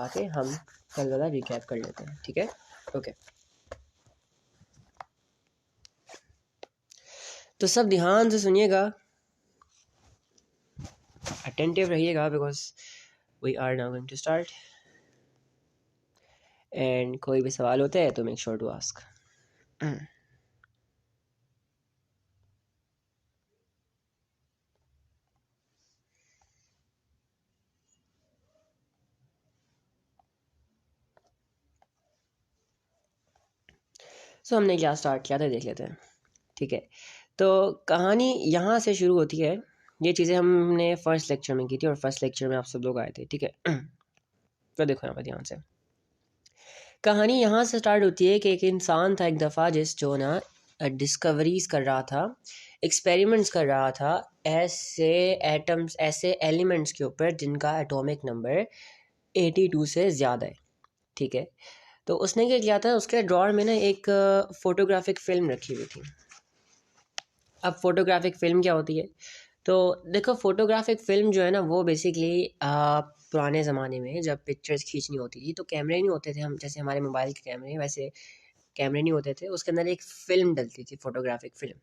के हम कल वाला रिकैप कर लेते हैं, ठीक है। ओके, तो सब ध्यान से सुनिएगा, अटेंटिव रहिएगा, because we are now going to start. And कोई भी सवाल होते हैं तो make sure to ask. So हमने क्या स्टार्ट किया था देख लेते हैं, ठीक है। तो कहानी यहाँ से शुरू होती है। ये चीज़ें हमने फर्स्ट लेक्चर में की थी और फर्स्ट लेक्चर में आप सब लोग आए थे, ठीक है। तो देखो यहाँ पर ध्यान से, कहानी यहाँ से स्टार्ट होती है कि एक इंसान था एक दफ़ा जो ना डिस्कवरीज कर रहा था, एक्सपेरिमेंट्स कर रहा था ऐसे एटम्स, ऐसे एलिमेंट्स के ऊपर जिनका एटॉमिक नंबर 82 से ज़्यादा है, ठीक है। तो उसने क्या किया था, उसके ड्रॉअर में ना एक फ़ोटोग्राफिक फ़िल्म रखी हुई थी। अब फ़ोटोग्राफिक फ़िल्म क्या होती है, तो देखो फ़ोटोग्राफिक फ़िल्म जो है ना वो बेसिकली पुराने ज़माने में जब पिक्चर्स खींचनी होती थी तो कैमरे नहीं होते थे, हम जैसे हमारे मोबाइल के कैमरे वैसे कैमरे नहीं होते थे, उसके अंदर एक फ़िल्म डलती थी, फ़ोटोग्राफिक फ़िल्म,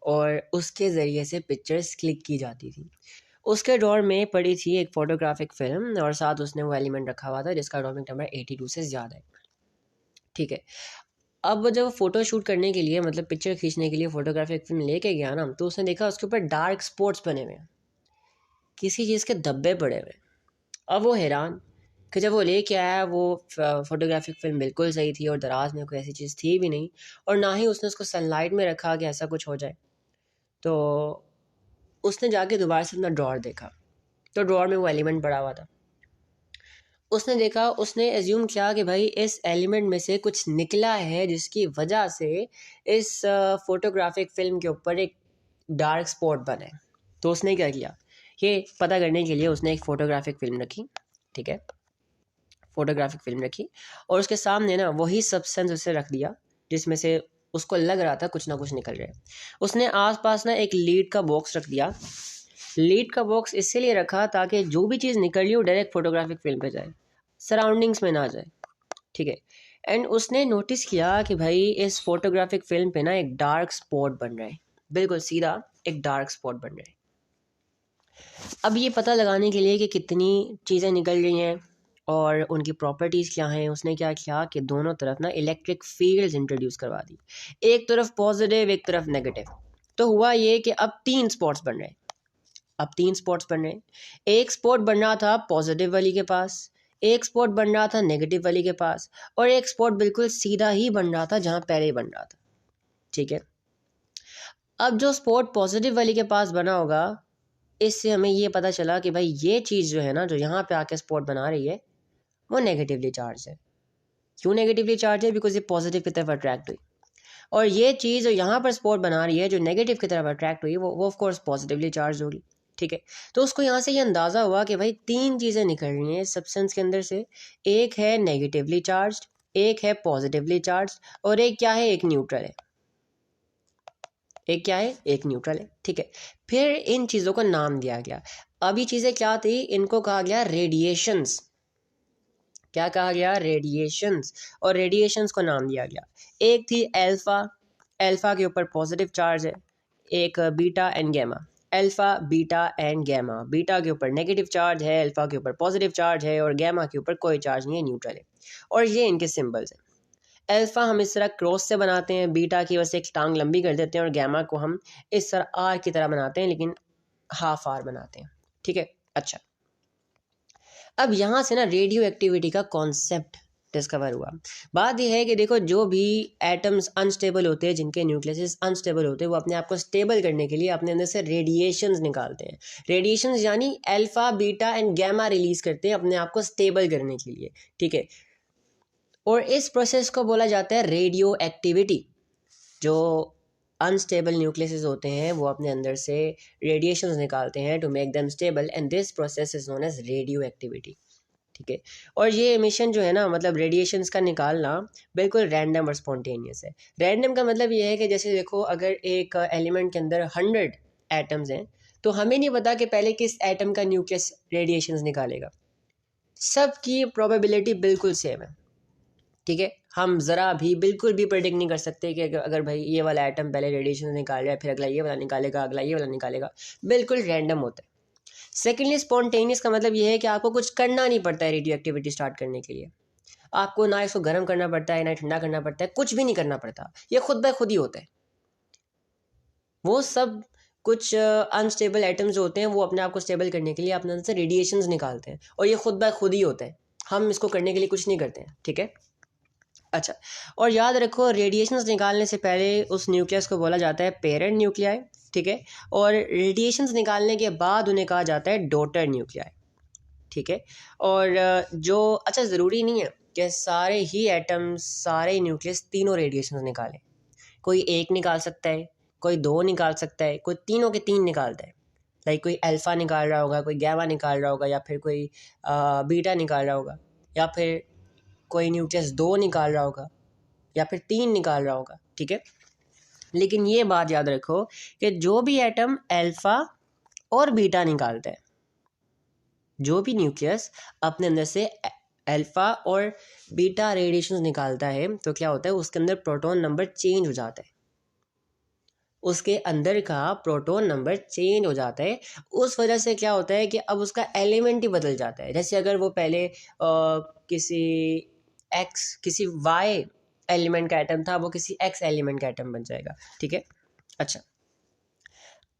और उसके ज़रिए से पिक्चर्स क्लिक की जाती थी। उसके ड्रॉअर में पड़ी थी एक फ़ोटोग्राफिक फ़िल्म और साथ उसने वो एलिमेंट रखा हुआ था जिसका एटॉमिक नंबर 82 से ज़्यादा है, ठीक है। अब जब फ़ोटो शूट करने के लिए, मतलब पिक्चर खींचने के लिए फ़ोटोग्राफिक फ़िल्म लेके गया ना, तो उसने देखा उसके ऊपर डार्क स्पॉट्स बने हुए हैं, किसी चीज़ के धब्बे पड़े हुए हैं। अब वो हैरान कि जब वो लेके आया वो फ़ोटोग्राफिक फ़िल्म बिल्कुल सही थी और दराज में कोई ऐसी चीज़ थी भी नहीं, और ना ही उसने उसको सनलाइट में रखा कि ऐसा कुछ हो जाए। तो उसने जाके दोबारा से अपना ड्रॉअर देखा, तो ड्रॉअर में वो एलिमेंट पड़ा हुआ था। उसने देखा, उसने एज्यूम किया कि भाई इस एलिमेंट में से कुछ निकला है जिसकी वजह से इस फ़ोटोग्राफिक फ़िल्म के ऊपर एक डार्क स्पॉट बना है। तो उसने क्या किया, ये पता करने के लिए उसने एक फ़ोटोग्राफिक फ़िल्म रखी, ठीक है, फ़ोटोग्राफिक फ़िल्म रखी, और उसके सामने ना वही सब्सटेंस उसे रख दिया जिसमें से उसको लग रहा था कुछ ना कुछ निकल रहा है। उसने आसपास ना एक लीड का बॉक्स रख दिया। लीड का बॉक्स इसीलिए रखा ताकि जो भी चीज़ निकल रही हो डायरेक्ट फ़ोटोग्राफिक फ़िल्म पे जाए, सराउंडिंग्स में ना जाए, ठीक है। एंड उसने नोटिस किया कि भाई इस फोटोग्राफिक फिल्म पे ना एक डार्क स्पॉट बन रहा है, बिल्कुल सीधा एक डार्क स्पॉट बन रहा है। अब ये पता लगाने के लिए कि कितनी चीज़ें निकल रही हैं और उनकी प्रॉपर्टीज़ क्या हैं, उसने क्या किया कि दोनों तरफ ना इलेक्ट्रिक फील्ड्स इंट्रोड्यूस करवा दी, एक तरफ पॉजिटिव एक तरफ नेगेटिव। तो हुआ ये कि अब 3 स्पॉट्स बन रहे हैं, अब 3 स्पॉट्स बन रहे हैं। एक स्पॉट बन रहा था पॉजिटिव वाली के पास, एक स्पॉट बन रहा था नेगेटिव वाली के पास, और एक स्पॉट बिल्कुल सीधा ही बन रहा था जहाँ पहले बन रहा था, ठीक है। अब जो स्पॉट पॉजिटिव वाली के पास बना होगा, इससे हमें ये पता चला कि भाई ये चीज़ जो है ना, जो यहाँ पे आके स्पॉट बना रही है वो नेगेटिवली चार्ज है। क्यों नेगेटिवली चार्ज है? बिकॉज ये पॉजिटिव की तरफ अट्रैक्ट हुई, और ये चीज़ जो यहाँ पर स्पॉट बना रही है जो नेगेटिव की तरफ अट्रैक्ट हुई वो ऑफ कोर्स पॉजिटिवली चार्ज होगी, ठीक है। तो उसको यहाँ से ये अंदाज़ा हुआ कि भाई 3 चीज़ें निकल रही हैं सब्सटेंस के अंदर से, एक है नेगेटिवली चार्ज, एक है पॉजिटिवली चार्ज, और एक क्या है, एक न्यूट्रल है। एक क्या है, एक न्यूट्रल है, ठीक है। फिर इन चीज़ों को नाम दिया गया। अब ये चीज़ें क्या थी, इनको कहा गया रेडिएशंस। क्या कहा गया, रेडिएशंस, और रेडिएशंस को नाम दिया गया। एक थी एल्फ़ा, एल्फ़ा के ऊपर पॉजिटिव चार्ज है, एक beta and gamma, alpha beta and gamma. Beta के ऊपर नेगेटिव चार्ज है, अल्फ़ा के ऊपर पॉजिटिव चार्ज है, और गैमा के ऊपर कोई चार्ज नहीं है, न्यूट्रल है। और ये इनके सिंबल्स हैं। अल्फ़ा हम इस तरह क्रॉस से बनाते हैं, बीटा की वजह से एक टांग लंबी कर देते हैं, और गैमा को हम इस तरह आर की तरह बनाते हैं लेकिन हाफ आर बनाते हैं, ठीक है। अच्छा, अब यहाँ से ना रेडियो एक्टिविटी का कॉन्सेप्ट डिस्कवर हुआ। बात यह है कि देखो जो भी एटम्स अनस्टेबल होते हैं, जिनके न्यूक्लियस अनस्टेबल होते हैं, वो अपने आप को स्टेबल करने के लिए अपने अंदर से रेडिएशंस निकालते हैं। रेडिएशंस यानी alpha beta and gamma release करते हैं अपने आप को स्टेबल करने के लिए, ठीक है। और इस प्रोसेस को बोला जाता है रेडियो एक्टिविटी। जो अनस्टेबल न्यूक्लियस होते हैं वो अपने अंदर से रेडिएशंस निकालते हैं to make them stable, and this process is known as radioactivity, ठीक है। और ये एमिशन जो है ना, मतलब रेडिएशंस का निकालना बिल्कुल रैंडम और स्पॉन्टेनियस है। रैंडम का मतलब ये है कि जैसे देखो अगर एक एलिमेंट के अंदर 100 एटम्स हैं तो हमें नहीं पता कि पहले किस एटम का न्यूक्लियस रेडिएशंस निकालेगा, सब की प्रोबेबिलिटी बिल्कुल सेम है, ठीक है। हम ज़रा भी बिल्कुल भी प्रेडिक्ट नहीं कर सकते कि अगर भाई ये वाला एटम पहले रेडिएशन निकाल रहा है, फिर अगला ये वाला निकालेगा, अगला ये वाला निकालेगा, बिल्कुल रैंडम होता है। सेकेंडली स्पॉन्टेनियस का मतलब ये है कि आपको कुछ करना नहीं पड़ता है रेडियो एक्टिविटी स्टार्ट करने के लिए। आपको ना इसको गर्म करना पड़ता है, ना ठंडा करना पड़ता है, कुछ भी नहीं करना पड़ता, ये खुद ब खुद ही होता है। वो सब कुछ अनस्टेबल एटम्स जो होते हैं वो अपने आप को स्टेबल करने के लिए अपने अंदर से रेडिएशंस निकालते हैं, और ये खुद ब खुद ही होता है, हम इसको करने के लिए कुछ नहीं करते हैं, ठीक है। अच्छा, और याद रखो रेडिएशंस निकालने से पहले उस न्यूक्लियस को बोला जाता है पेरेंट न्यूक्लियाई, ठीक है। और रेडिएशंस निकालने के बाद उन्हें कहा जाता है डॉटर न्यूक्लियाई, ठीक है। और जो अच्छा, ज़रूरी नहीं है कि सारे ही एटम्स, सारे न्यूक्लियस तीनों रेडिएशंस निकालें। कोई एक निकाल सकता है, कोई दो निकाल सकता है, कोई तीनों के तीन निकालता है। लाइक कोई अल्फ़ा निकाल रहा होगा, कोई गैमा निकाल रहा होगा, या फिर कोई बीटा निकाल रहा होगा, या फिर कोई न्यूक्लियस दो निकाल रहा होगा, या फिर तीन निकाल रहा होगा, ठीक है। लेकिन ये बात याद रखो कि जो भी एटम अल्फ़ा और बीटा निकालता है, जो भी न्यूक्लियस अपने अंदर से अल्फ़ा और बीटा रेडिएशन निकालता है, तो क्या होता है, उसके अंदर प्रोटॉन नंबर चेंज हो जाता है, उसके अंदर का प्रोटॉन नंबर चेंज हो जाता है। उस वजह से क्या होता है कि अब उसका एलिमेंट ही बदल जाता है। जैसे अगर वो पहले किसी किसी वाई एलिमेंट का एटम था, वो किसी एक्स एलिमेंट का एटम बन जाएगा, ठीक है। अच्छा,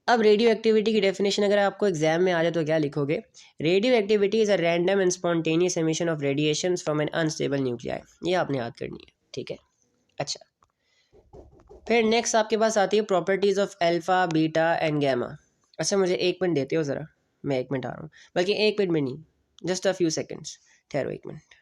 अब रेडियो एक्टिविटी की डेफिनेशन अगर आपको एग्जाम में आ जाए तो क्या लिखोगे? Radio activity is a random and spontaneous emission of radiations from N unstable nuclei. ये आपने याद करनी है, ठीक है। अच्छा, फिर नेक्स्ट आपके पास आती है properties of alpha, beta and gamma. अच्छा, मुझे 1 मिनट देते हो ज़रा, मैं 1 मिनट आ रहा हूँ, बल्कि 1 मिनट में नहीं, जस्ट अ फ्यू सेकेंड्स, ठहरो 1 minute.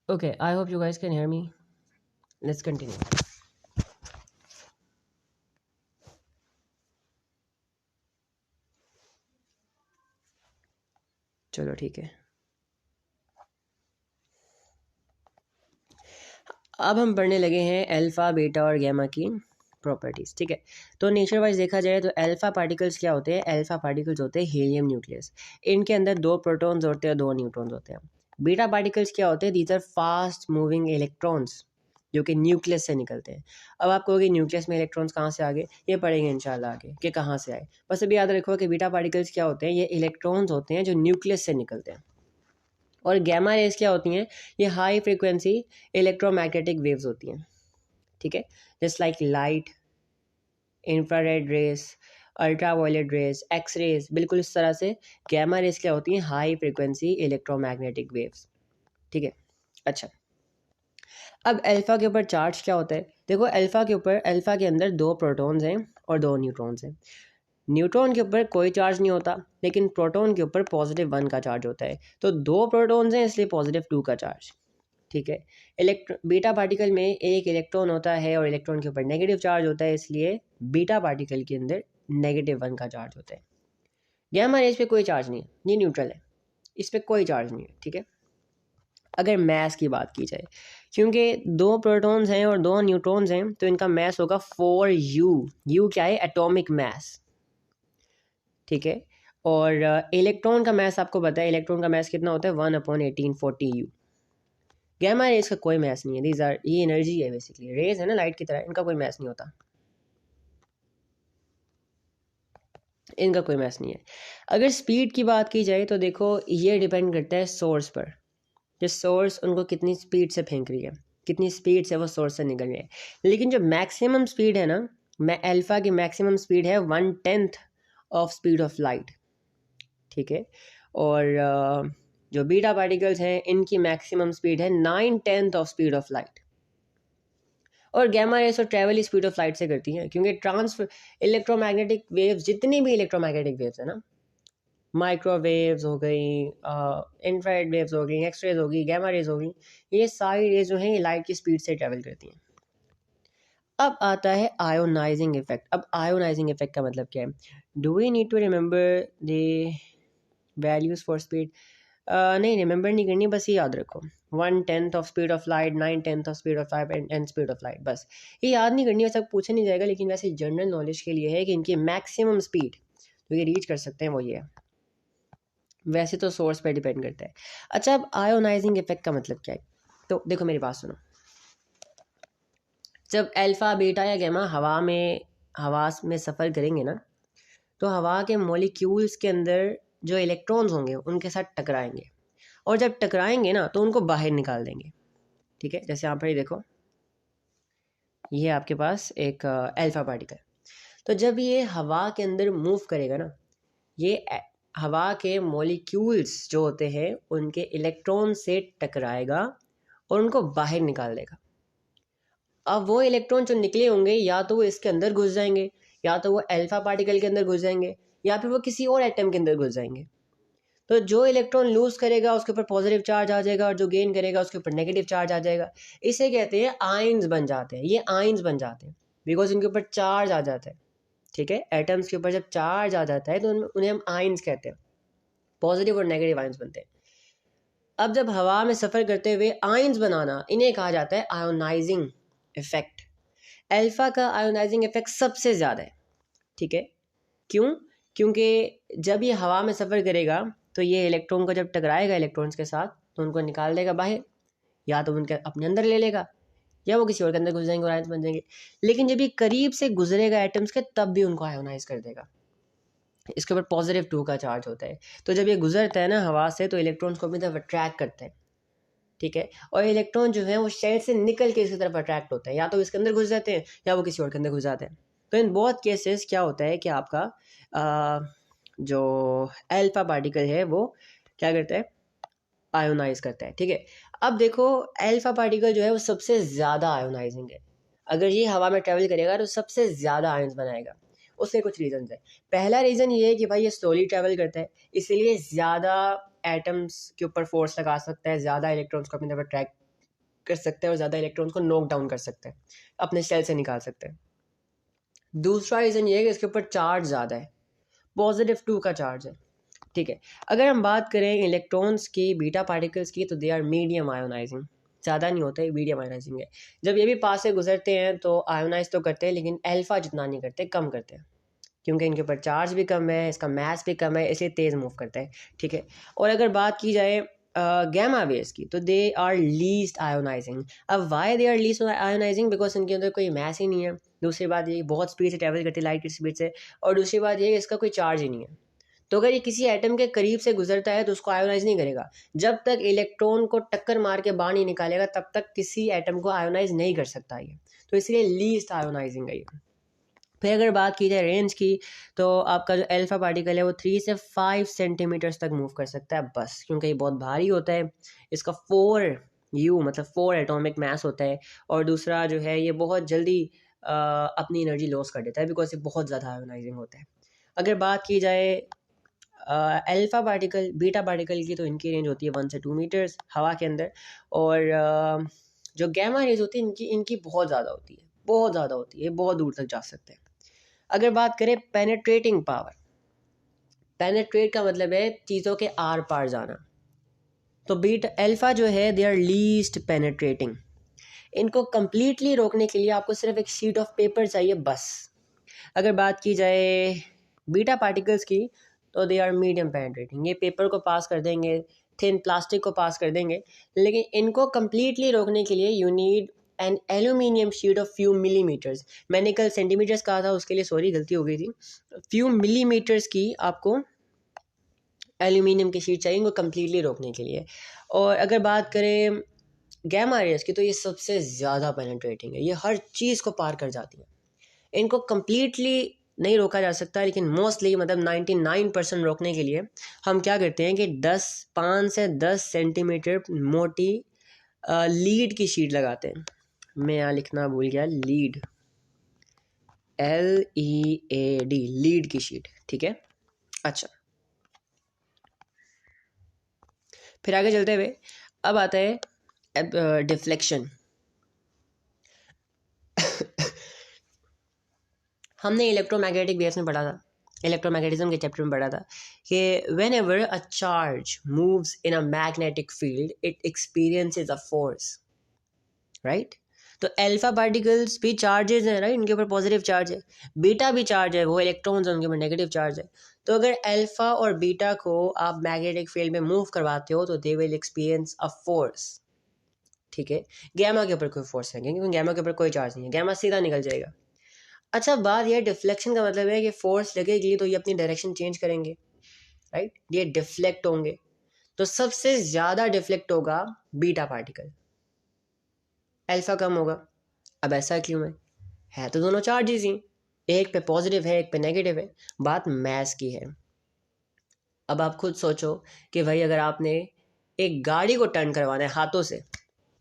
Okay, I hope you guys can hear me. Let's continue. चलो ठीक है, अब हम पढ़ने लगे हैं अल्फ़ा, बीटा और गैमा की प्रॉपर्टीज़, ठीक है। तो नेचर वाइज देखा जाए तो अल्फ़ा पार्टिकल्स क्या होते हैं? अल्फ़ा पार्टिकल्स होते हैं हीलियम न्यूक्लियस, इनके अंदर 2 प्रोटॉन्स होते हैं, 2 न्यूट्रॉन्स होते हैं। बीटा पार्टिकल्स क्या होते हैं? These are fast moving electrons जो कि न्यूक्लियस से निकलते हैं। अब आप कहोगे न्यूक्लियस में इलेक्ट्रॉन्स कहाँ से आ गए? ये पढ़ेंगे इंशाल्लाह आगे कि कहाँ से आए। बस अभी याद रखो कि बीटा पार्टिकल्स क्या होते हैं? ये इलेक्ट्रॉन्स होते हैं जो न्यूक्लियस से निकलते हैं। और गैमा रेज क्या होती हैं? ये हाई फ्रिक्वेंसी इलेक्ट्रोमैग्नेटिक वेव्स होती हैं, ठीक है। Just like light, infrared rays, ultraviolet rays, X rays, बिल्कुल इस तरह से गैमा रेस क्या होती हैं? हाई फ्रिक्वेंसी इलेक्ट्रोमैग्नेटिक वेव्स, ठीक है। अच्छा, अब अल्फ़ा के ऊपर चार्ज क्या होता है? देखो, अल्फ़ा के अंदर 2 प्रोटॉन्स हैं और 2 न्यूट्रॉन्स हैं। न्यूट्रॉन के ऊपर कोई चार्ज नहीं होता, लेकिन प्रोटॉन के ऊपर +1 का चार्ज होता है। तो 2 प्रोटॉन्स हैं, इसलिए +2 का चार्ज, ठीक है। बीटा पार्टिकल में एक इलेक्ट्रॉन होता है और इलेक्ट्रॉन के ऊपर नेगेटिव चार्ज होता है, इसलिए बीटा पार्टिकल के अंदर -1 का चार्ज होता है। गैमा रेज पे कोई चार्ज नहीं है, ये न्यूट्रल है, इस पर कोई चार्ज नहीं है, ठीक है। अगर मैस की बात की जाए, क्योंकि 2 प्रोटॉन्स हैं और 2 न्यूट्रॉन्स हैं, तो इनका मैस होगा 4u। यू क्या है? एटॉमिक मैस, ठीक है। और इलेक्ट्रॉन का मैस आपको पता है, इलेक्ट्रॉन का मैस कितना होता है? 1/1840u। गैमा रेज का कोई मैस नहीं है, दीज आर, ये एनर्जी है, बेसिकली रेज है ना लाइट की तरह, इनका कोई मैस नहीं होता, इनका कोई मैस नहीं है। अगर स्पीड की बात की जाए तो देखो, ये डिपेंड करता है सोर्स पर, जिस सोर्स उनको कितनी स्पीड से फेंक रही है, कितनी स्पीड से वो सोर्स से निकल रही है। लेकिन जो मैक्सिमम स्पीड है ना, अल्फ़ा की मैक्सिमम स्पीड है 1/10 ऑफ स्पीड ऑफ लाइट, ठीक है। और जो बीटा पार्टिकल्स हैं इनकी मैक्सिमम स्पीड है 9/10 ऑफ स्पीड ऑफ लाइट, और गैमा रेस और travel he speed of light से करती हैं, क्योंकि ट्रांसफर इलेक्ट्रोमैग्नेटिक वेव्स, जितनी भी इलेक्ट्रोमैग्नेटिक वेव्स है ना, माइक्रोवेव्स हो गई, इंफ्रारेड वेव्स हो गई, एक्सरेज होगी, गैमा रेज होगी, ये सारी रेज जो हैं ये लाइट की स्पीड से ट्रैवल करती हैं। अब आता है आयोनाइजिंग इफेक्ट। अब आयोनाइजिंग इफेक्ट का मतलब क्या है? Do we need to remember the values for speed? नहीं, रिमेंबर नहीं करनी, बस ये याद रखो 1/10 of speed of light, 9/10 of speed of light and speed of light, बस ये याद नहीं करनी है, सब पूछा नहीं जाएगा, लेकिन वैसे जनरल नॉलेज के लिए है कि इनकी मैक्सिमम स्पीड जो ये रीच कर सकते हैं वो ये है। वैसे तो सोर्स पे डिपेंड करता है। अच्छा, अब आयोनाइजिंग इफेक्ट का मतलब क्या है? तो देखो मेरी बात सुनो, जब अल्फा बीटा या गैमा हवा में सफ़र करेंगे ना, तो हवा के मॉलिक्यूल्स के अंदर जो इलेक्ट्रॉन्स होंगे उनके साथ टकराएंगे, और जब टकराएंगे ना तो उनको बाहर निकाल देंगे। ठीक है, जैसे यहाँ पर ही देखो, ये आपके पास एक अल्फा पार्टिकल, तो जब ये हवा के अंदर मूव करेगा ना, ये हवा के मॉलिक्यूल्स जो होते हैं उनके इलेक्ट्रॉन से टकराएगा और उनको बाहर निकाल देगा। अब वो इलेक्ट्रॉन जो निकले होंगे या तो वो इसके अंदर घुस जाएंगे, या तो वो अल्फा पार्टिकल के अंदर घुस जाएंगे, या फिर वो किसी और एटम के अंदर घुस जाएंगे। तो जो इलेक्ट्रॉन लूज करेगा उसके ऊपर पॉजिटिव चार्ज आ जाएगा, और जो गेन करेगा उसके ऊपर नेगेटिव चार्ज आ जाएगा। इसे कहते हैं आयंस बन जाते हैं, ये आयंस बन जाते हैं बिकॉज इनके ऊपर चार्ज आ जाता है। ठीक है, एटम्स के ऊपर जब चार्ज आ जाता है तो उन्हें हम आयंस कहते हैं, पॉजिटिव और नेगेटिव आयंस बनते हैं। अब जब हवा में सफ़र करते हुए आयंस बनाना, इन्हें कहा जाता है आयोनाइजिंग इफेक्ट। अल्फा का आयोनाइजिंग इफेक्ट सबसे ज़्यादा है। ठीक है, क्यों? क्योंकि जब ये हवा में सफ़र करेगा तो ये इलेक्ट्रॉन को जब टकराएगा इलेक्ट्रॉन्स के साथ तो उनको निकाल देगा बाहर, या तो उनके अपने अंदर ले लेगा, या वो किसी और के अंदर घुस जाएंगे और आयंस बन जाएंगे। लेकिन जब ये करीब से गुजरेगा एटम्स के, तब भी उनको आयोनाइज कर देगा। इसके ऊपर +2 का चार्ज होता है, तो जब ये गुजरता है ना हवा से, तो इलेक्ट्रॉन्स को अपनी तरफ अट्रैक्ट करता है। ठीक है, और इलेक्ट्रॉन जो है वो शेल से निकल के इसकी तरफ अट्रैक्ट होता है, या तो इसके अंदर घुस जाते हैं या वो किसी और के अंदर घुस जाते हैं। तो इन बहुत केसेस क्या होता है कि आपका जो अल्फा पार्टिकल है वो क्या करता है? आयोनाइज करता है। ठीक है, अब देखो अल्फा पार्टिकल जो है वो सबसे ज़्यादा आयोनाइजिंग है। अगर ये हवा में ट्रेवल करेगा तो सबसे ज़्यादा आयंस बनाएगा। उसके कुछ रीजन है। पहला रीज़न ये है कि भाई ये स्लोली ट्रैवल करता है, इसीलिए ज़्यादा एटम्स के ऊपर फोर्स लगा सकता है, ज़्यादा इलेक्ट्रॉन्स को अपनी तरफ अट्रैक्ट कर सकता है और ज़्यादा इलेक्ट्रॉन्स को नॉक डाउन कर सकता है, अपने शेल से निकाल सकते हैं। दूसरा रीज़न ये है कि इसके ऊपर चार्ज ज़्यादा है, +2 का चार्ज है। ठीक है, अगर हम बात करें इलेक्ट्रॉन्स की, बीटा पार्टिकल्स की, तो दे आर मीडियम आयोनाइजिंग, ज़्यादा नहीं होते, मीडियम आयोनाइजिंग है। जब ये भी पास से गुजरते हैं तो आयोनाइज तो करते हैं, लेकिन अल्फा जितना नहीं करते, कम करते हैं, क्योंकि इनके ऊपर चार्ज भी कम है, इसका मास भी कम है, इसलिए तेज़ मूव करता है। ठीक है, और अगर बात की जाए गैमा वेव्स की, तो दे आर लीस्ट आयोनाइजिंग। अब why they are least ionising? Because इनके अंदर कोई मास ही नहीं है। दूसरी बात ये बहुत स्पीड से ट्रैवल करती है, लाइट की स्पीड से, और दूसरी बात ये इसका कोई चार्ज ही नहीं है। तो अगर ये किसी एटम के करीब से गुजरता है तो उसको आयोनाइज नहीं करेगा। जब तक इलेक्ट्रॉन को टक्कर मार के बाहर नहीं निकालेगा तब तक किसी एटम को आयोनाइज नहीं कर सकता ये, तो इसलिए लीस्ट आयोनाइजिंग है ये। फिर अगर बात की जाए रेंज की, तो आपका जो अल्फा पार्टिकल है वो 3 से 5 सेंटीमीटर्स तक मूव कर सकता है बस, क्योंकि ये बहुत भारी होता है। इसका 4U मतलब 4 एटॉमिक मास होता है, और दूसरा जो है ये बहुत जल्दी अपनी एनर्जी लॉस कर देता है, बिकॉज ये बहुत ज़्यादा आयोनाइजिंग होता है। अगर बात की जाए अल्फा पार्टिकल, बीटा पार्टिकल की, तो इनकी रेंज होती है 1 से 2 मीटर्स हवा के अंदर, और जो गैमा रेज होती है इनकी बहुत ज़्यादा होती है, बहुत ज़्यादा होती है, बहुत दूर तक जा सकते हैं। अगर बात करें पेनेट्रेटिंग पावर, पेनेट्रेट का मतलब है चीज़ों के आर पार जाना, तो बीटा अल्फा जो है दे आर लीस्ट पेनेट्रेटिंग। इनको कंप्लीटली रोकने के लिए आपको सिर्फ एक शीट ऑफ पेपर चाहिए बस। अगर बात की जाए बीटा पार्टिकल्स की, तो दे आर मीडियम पेनेट्रेटिंग, ये पेपर को पास कर देंगे, थिन प्लास्टिक को पास कर देंगे, लेकिन इनको कंप्लीटली रोकने के लिए you need an aluminium sheet of few millimetres. मैंने कल सेंटीमीटर्स कहा था, उसके लिए सॉरी, गलती हो गई थी। फ्यू मिलीमीटर्स की आपको एल्यूमिनियम की शीट चाहिए इनको कंप्लीटली रोकने के लिए। और अगर बात करें गैमा रेज की, तो ये सबसे ज़्यादा पेनेट्रेटिंग है, ये हर चीज़ को पार कर जाती है। इनको कंप्लीटली नहीं रोका जा सकता, लेकिन मोस्टली मतलब 99% रोकने के लिए हम क्या करते हैं कि 5 से 10 सेंटीमीटर मोटी लीड की शीट लगाते हैं। मैं यहाँ लिखना भूल गया, लीड, LEAD, लीड की शीट, ठीक है। अच्छा, फिर आगे चलते हुए अब आता है डिफ्लेक्शन। हमने इलेक्ट्रोमैग्नेटिक वेव्स में पढ़ा था, इलेक्ट्रोमैग्नेटिज्म के चैप्टर में पढ़ा था कि when ever a charge moves in a magnetic field it experiences a force, right. तो अल्फा पार्टिकल्स भी चार्जेस हैं, राइट, इनके ऊपर पॉजिटिव चार्ज है। बीटा भी चार्ज है, वो इलेक्ट्रॉन्स हैं, उनके ऊपर नेगेटिव चार्ज है। तो अगर अल्फा और बीटा को आप मैग्नेटिक फील्ड में मूव करवाते हो तो they will experience a force, ठीक है। गैमा के ऊपर कोई फोर्स है क्योंकि गैमा के ऊपर कोई चार्ज नहीं है, गैमा सीधा निकल जाएगा। अच्छा, बात यह डिफ्लेक्शन का मतलब है कि फोर्स लगेगी तो ये अपनी डायरेक्शन चेंज करेंगे, राइट, ये डिफ्लेक्ट होंगे। तो सबसे ज़्यादा डिफ्लेक्ट होगा बीटा पार्टिकल, अल्फा कम होगा। अब ऐसा क्यों है तो दोनों चार्जेस ही, एक पे पॉजिटिव है एक पे नेगेटिव है, बात मैथ्स की है। अब आप खुद सोचो कि भाई अगर आपने एक गाड़ी को टर्न करवाना है हाथों से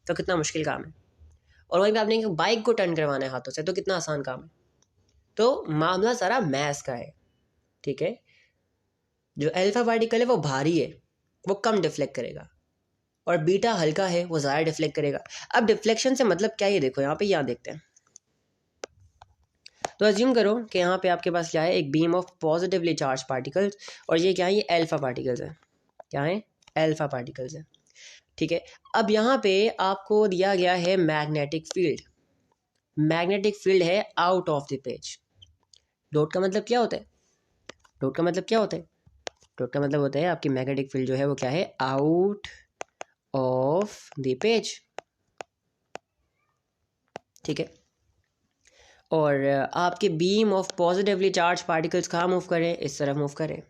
तो कितना मुश्किल काम है, और वहीं पे आपने एक बाइक को टर्न करवाना है हाथों से तो कितना आसान काम है। तो मामला सारा मैथ्स का है, ठीक है। जो अल्फा पार्टिकल है वो भारी है, वो कम डिफ्लेक्ट करेगा, और बीटा हल्का है, वो ज़्यादा डिफ्लेक्ट करेगा। अब डिफ्लेक्शन से मतलब क्या, ये देखो यहाँ पे, यहाँ देखते हैं। तो अज्यूम करो कि यहाँ पे आपके पास क्या है, एक beam of positively charge particles, और ये क्या है, ये अल्फा पार्टिकल्स है। क्या है, अल्फा पार्टिकल्स है, ठीक है। अब यहाँ पे आपको दिया गया है मैग्नेटिक फील्ड, मैग्नेटिक फील्ड है out of the page. Dot का मतलब क्या होता है, डॉट का मतलब क्या होता है, डॉट का मतलब होता है आपकी मैग्नेटिक फील्ड जो है वो क्या है, आउट ऑफ द पेज, ठीक है। और आपके beam of positively charge particles कहाँ मूव करें, इस तरफ मूव करें।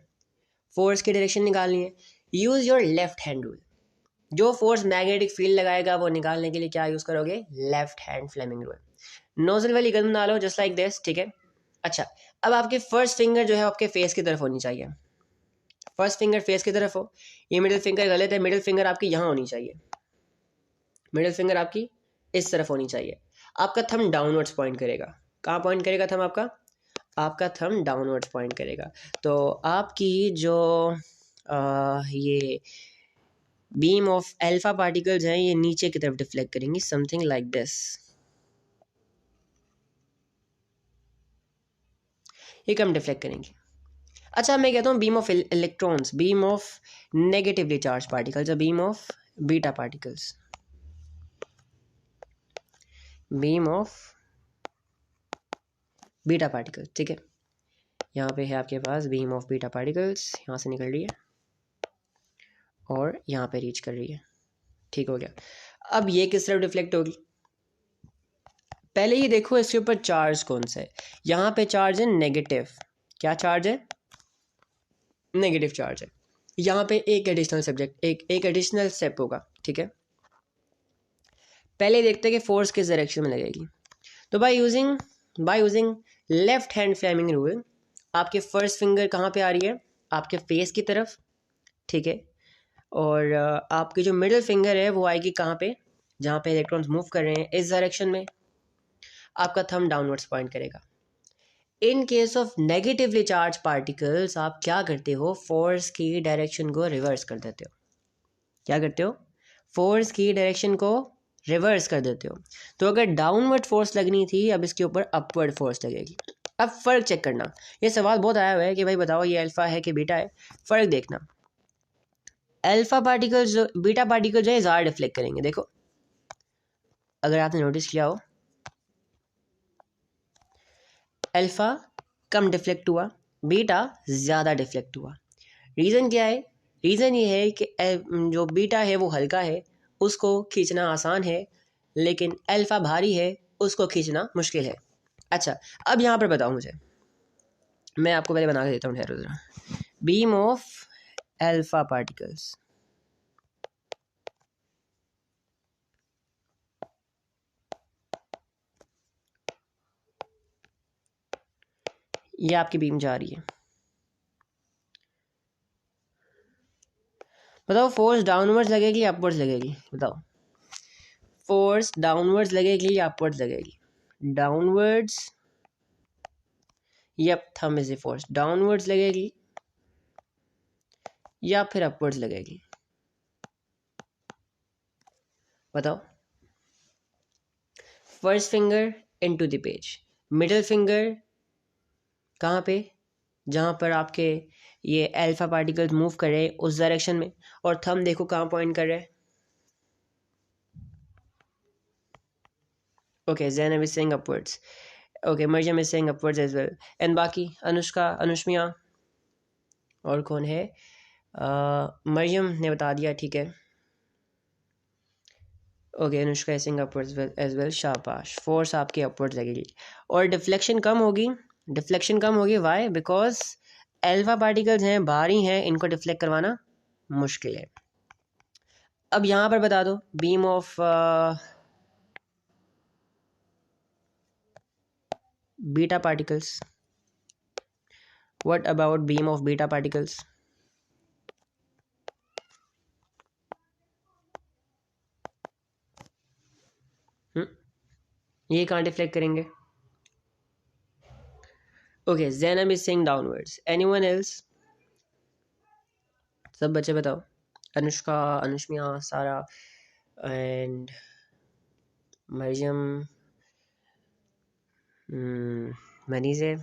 फोर्स की डायरेक्शन निकालनी है, use your left hand rule. जो फोर्स मैग्नेटिक फील्ड लगाएगा वो निकालने के लिए क्या यूज़ करोगे, left hand Fleming rule. Nozzle वाली गन डालो जस्ट लाइक दिस, ठीक है। अच्छा, अब आपके फर्स्ट फिंगर जो है आपके फेस की तरफ होनी चाहिए, फर्स्ट फिंगर फेस की तरफ हो। ये मिडिल फिंगर गलत है, मिडिल फिंगर आपकी यहाँ होनी चाहिए, मिडिल फिंगर आपकी इस तरफ होनी चाहिए। आपका थंब डाउनवर्ड्स पॉइंट करेगा, कहाँ पॉइंट करेगा थंब आपका, आपका थंब डाउनवर्ड्स पॉइंट करेगा। तो आपकी जो ये बीम ऑफ अल्फा पार्टिकल्स हैं ये नीचे की तरफ डिफ्लेक्ट करेंगी, समथिंग लाइक दिस, ये कम डिफ्लेक्ट करेंगी। अच्छा, मैं कहता हूँ beam of electrons, beam of negatively charge particles, beam of beta particles, beam of beta particles, ठीक है। यहाँ पे है आपके पास बीम ऑफ बीटा पार्टिकल्स, यहाँ से निकल रही है और यहाँ पे रीच कर रही है, ठीक हो गया। अब ये किस तरफ डिफ्लेक्ट होगी, पहले ही देखो इसके ऊपर चार्ज कौन सा है, यहाँ पे चार्ज है नेगेटिव, क्या चार्ज है, नेगेटिव चार्ज है। यहाँ पे एक एडिशनल सब्जेक्ट, एक एडिशनल स्टेप होगा, ठीक है। पहले देखते हैं कि फोर्स किस डायरेक्शन में लगेगी। तो by using left hand Fleming rule, आपके फर्स्ट फिंगर कहाँ पे आ रही है, आपके फेस की तरफ, ठीक है। और आपकी जो मिडिल फिंगर है वो आएगी कहाँ पे, जहाँ पे इलेक्ट्रॉन्स मूव कर रहे हैं, इस डायरेक्शन में। आपका थंब डाउनवर्ड्स पॉइंट करेगा। In case of negatively charge particles आप क्या करते हो, फोर्स की डायरेक्शन को रिवर्स कर देते हो। क्या करते हो, फोर्स की डायरेक्शन को रिवर्स कर देते हो। तो अगर डाउनवर्ड फोर्स लगनी थी, अब इसके ऊपर अपवर्ड फोर्स लगेगी। अब फ़र्क चेक करना, ये सवाल बहुत आया हुआ है कि भाई बताओ ये अल्फा है कि बीटा है। फ़र्क देखना, अल्फा पार्टिकल्स जो, बीटा पार्टिकल जो है ज़्यादा डिफ्लेक्ट करेंगे। देखो अगर आपने नोटिस किया हो, अल्फा कम डिफ्लेक्ट हुआ, बीटा ज़्यादा डिफ्लेक्ट हुआ। रीज़न क्या है, रीज़न ये है कि जो बीटा है वो हल्का है, उसको खींचना आसान है, लेकिन अल्फा भारी है, उसको खींचना मुश्किल है। अच्छा, अब यहाँ पर बताओ मुझे, मैं आपको पहले बना के देता हूँ, ठहरो ज़रा। बीम ऑफ अल्फा पार्टिकल्स, ये आपकी बीम जा रही है, बताओ फोर्स डाउनवर्ड्स लगेगी या अपवर्ड्स लगेगी, बताओ फोर्स डाउनवर्ड्स लगेगी या अपवर्ड्स लगेगी, downwards, yep thumb is a force, downwards लगेगी या फिर अपवर्ड्स लगेगी, बताओ। First finger into the page, middle finger कहाँ पे, जहाँ पर आपके ये अल्फा पार्टिकल्स मूव कर रहे हैं उस डायरेक्शन में, और थंब देखो कहाँ पॉइंट कर रहे हैं। Okay Zainab is saying upwards, okay Mariam is saying upwards as well, and बाकी अनुष्का, अनुष्मिया और कौन है, मरियम ने बता दिया, ठीक है। Okay Anushka is saying upwards as well, शाबाश, फोर्स आपकी अपवर्ड्स लगेगी और डिफ्लेक्शन कम होगी, डिफ्लेक्शन कम होगी, वाई, बिकॉज अल्फा पार्टिकल्स हैं, भारी हैं, इनको डिफ्लेक्ट करवाना मुश्किल है। अब यहाँ पर बता दो beam of beta particles, what about beam of beta particles, ये कहाँ डिफ्लेक्ट करेंगे। Okay Zainab is saying downwards, anyone else, सब बच्चे बताओ, अनुष्का, अनुष्मिया, सारा एंड मरियम, मनीज़े,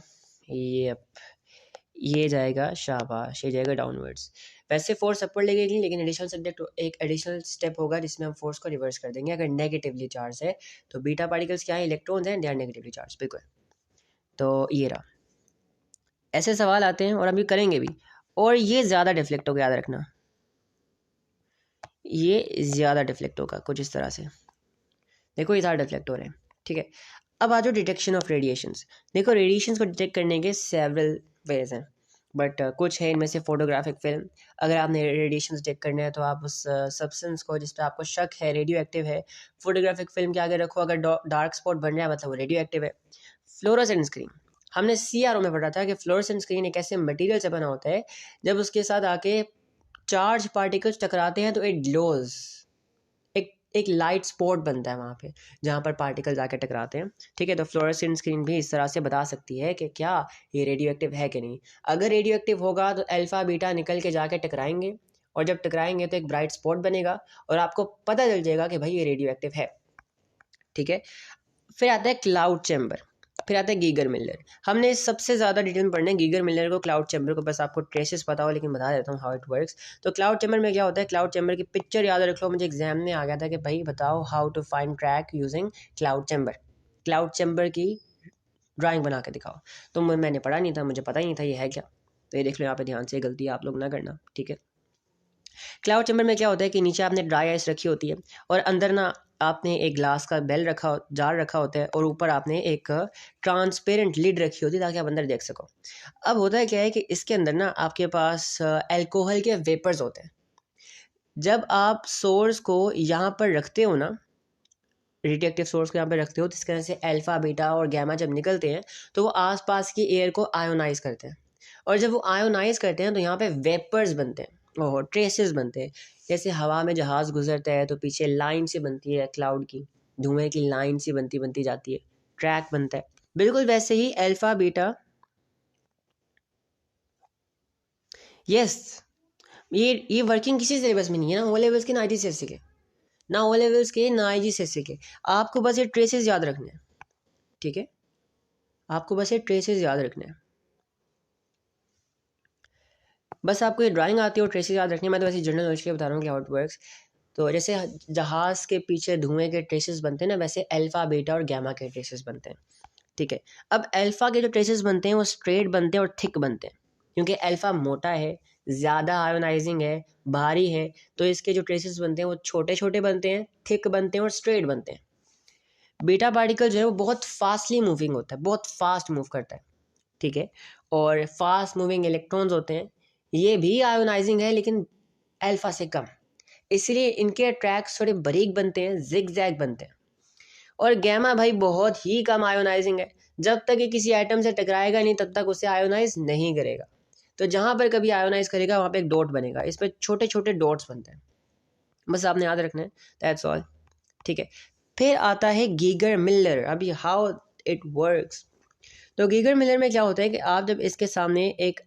ये जाएगा, शाबाश, ये जाएगा डाउनवर्ड्स। वैसे फोर्स अपवर्ड लगेगी, लेकिन एडिशनल सब्जेक्ट एक एडिशनल स्टेप होगा जिसमें हम फोर्स को रिवर्स कर देंगे। अगर नेगेटिवली चार्ज है तो बीटा पार्टिकल्स क्या है, इलेक्ट्रॉन्स हैं, दे आर नेगेटिवली चार्ज, बिल्कुल। तो ये रहा, ऐसे सवाल आते हैं और हम भी करेंगे भी, और ये ज़्यादा डिफ्लेक्ट होगा, याद रखना, ये ज़्यादा डिफ्लेक्ट होगा कुछ इस तरह से, देखो ये ज़्यादा डिफ्लेक्ट हो रहे हैं, ठीक है। अब आ जाओ डिटेक्शन ऑफ रेडिएशंस, देखो रेडिएशंस को डिटेक्ट करने के सेवरल वेज हैं, बट कुछ है इनमें से फोटोग्राफिक फिल्म। अगर आपने रेडिएशन डिटेक्ट करना है तो आप उस सब्सटेंस को जिस पर आपको शक है रेडियो एक्टिव है, फोटोग्राफिक फिल्म के आगे रखो, अगर डार्क स्पॉट बन रहा है मतलब वो रेडियो एक्टिव है। फ्लोरोसेंट स्क्रीन, हमने CRO में पढ़ा था कि फ्लोरोसेंट स्क्रीन एक ऐसे मटेरियल से बना होता है जब उसके साथ आके चार्ज पार्टिकल्स टकराते हैं तो इट ग्लोज, एक लाइट स्पॉट बनता है वहाँ पे जहाँ पर पार्टिकल जाके टकराते हैं, ठीक है। तो फ्लोरोसेंट स्क्रीन भी इस तरह से बता सकती है कि क्या ये रेडियो एक्टिव है कि नहीं। अगर रेडियो एक्टिव होगा तो अल्फा बीटा निकल के जाके टकराएंगे, और जब टकराएंगे तो एक ब्राइट स्पॉट बनेगा और आपको पता चल जाएगा कि भाई ये रेडियो एक्टिव है, ठीक है। फिर आता है क्लाउड चैम्बर, फिर आता है गीगर मिलर। हमने सबसे ज़्यादा डिटेल में पढ़ना है गीगर मिलर को, क्लाउड चैम्बर को, बस आपको ट्रेसेस पता हो, लेकिन बता देता हूँ हाउ इट वर्क्स। तो क्लाउड चैम्बर में क्या होता है, क्लाउड चैम्बर की पिक्चर याद रख लो, मुझे एग्जाम में आ गया था कि भाई बताओ how to find track using cloud chamber, cloud chamber की ड्राइंग बना के दिखाओ। तो मैंने पढ़ा नहीं था, मुझे पता ही नहीं था ये है क्या, तो ये देख लो यहाँ पे ध्यान से, गलती आप लोग ना करना, ठीक है। क्लाउड चैम्बर में क्या होता है कि नीचे आपने ड्राई आइस रखी होती है और अंदर ना आपने एक ग्लास का जार रखा होता है और ऊपर आपने एक ट्रांसपेरेंट लिड रखी होती है ताकि आप अंदर देख सको। अब होता है क्या है कि इसके अंदर ना आपके पास अल्कोहल के वेपर्स होते हैं। जब आप सोर्स को यहाँ पर रखते हो ना, रेडियोएक्टिव सोर्स को यहाँ पर रखते हो, तो इस तरह से अल्फा बीटा और गैमा जब निकलते हैं तो वो आसपास की एयर को आयोनाइज करते हैं, और जब वो आयोनाइज करते हैं तो यहाँ पे वेपर्स बनते हैं, ओह ट्रेसेस बनते हैं। जैसे हवा में जहाज़ गुजरता है तो पीछे लाइन सी बनती है क्लाउड की, धुएं की लाइन सी बनती बनती जाती है, ट्रैक बनता है। बिल्कुल वैसे ही अल्फा बीटा, यस, ये वर्किंग किसी सिलेबस में नहीं है, ना ओ लेवल्स के ना IGCSE के, ना ओ लेवल्स के ना IGCSE के। आपको बस ये ट्रेसेस याद रखने हैं, ठीक है, आपको बस ये ट्रेसेस याद रखने हैं, बस आपको ये ड्राइंग आती है और ट्रेसेस याद रखनी है। मैं तो वैसे जनरल नॉलेज के बता रहा हूँ कि हाउ इट वर्क्स। तो जैसे जहाज़ के पीछे धुएं के ट्रेसेस बनते हैं ना, वैसे अल्फा बीटा और गैमा के ट्रेसेस बनते हैं, ठीक है। अब अल्फा के जो ट्रेसेस बनते हैं वो स्ट्रेट बनते हैं और थिक बनते हैं, क्योंकि अल्फा मोटा है, ज़्यादा आयोनाइजिंग है, भारी है, तो इसके जो ट्रेसेस बनते हैं वो छोटे छोटे बनते हैं, थिक बनते हैं और स्ट्रेट बनते हैं। बीटा पार्टिकल जो है वो बहुत फास्टली मूविंग होता है, बहुत फास्ट मूव करता है, ठीक है। और फास्ट मूविंग इलेक्ट्रॉन्स होते हैं, ये भी आयोनाइजिंग है लेकिन अल्फा से कम, इसलिए इनके ट्रैक्स थोड़े बारीक बनते हैं, जिग जैग बनते हैं। और गैमा भाई बहुत ही कम आयोनाइजिंग है, जब तक ये किसी एटम से टकराएगा नहीं तब तक उसे आयोनाइज नहीं करेगा। तो जहाँ पर कभी आयोनाइज करेगा वहाँ पे एक डॉट बनेगा, इस पर छोटे छोटे डॉट्स बनते हैं, बस आपने याद रखना है, दैट्स ऑल। ठीक है, फिर आता है गीगर मिलर। अभी हाउ इट वर्क्स। तो गीगर मिलर में क्या होता है कि आप जब इसके सामने एक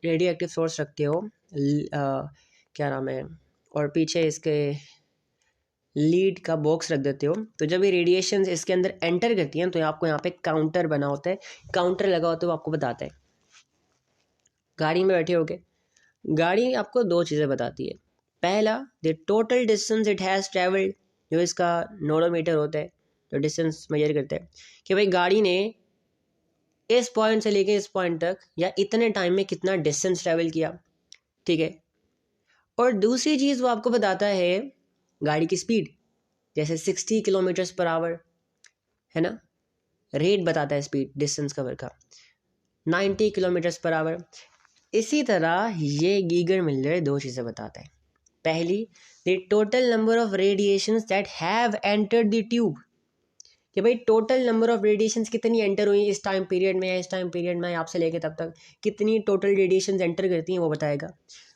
रेडियो एक्टिव सोर्स रखते हो, क्या नाम है, और पीछे इसके लीड का बॉक्स रख देते हो, तो जब ये रेडिएशन इसके अंदर एंटर करती हैं तो आपको यहाँ पे काउंटर बना होता है, काउंटर लगा होता है, वो आपको बताता है। गाड़ी में बैठे होगे, गाड़ी आपको दो चीज़ें बताती है। पहला, the total distance it has travelled, जो इसका नोडोमीटर होता है, जो डिस्टेंस मेजर करता है कि भाई गाड़ी ने इस पॉइंट से लेके इस पॉइंट तक या इतने टाइम में कितना डिस्टेंस ट्रेवल किया। ठीक है, और दूसरी चीज़ वो आपको बताता है गाड़ी की स्पीड, जैसे 60 किलोमीटर्स पर आवर है ना, रेट बताता है स्पीड डिस्टेंस कवर का, 90 किलोमीटर्स पर आवर। इसी तरह ये गीगर मिलर दो चीज़ें बताता है। पहली, the total number of radiations that have entered the tube, कि भाई टोटल नंबर ऑफ रेडिएशंस कितनी एंटर हुई इस टाइम पीरियड में या इस टाइम पीरियड में आपसे लेके तब तक कितनी टोटल रेडिएशंस एंटर करती हैं वो बताएगा।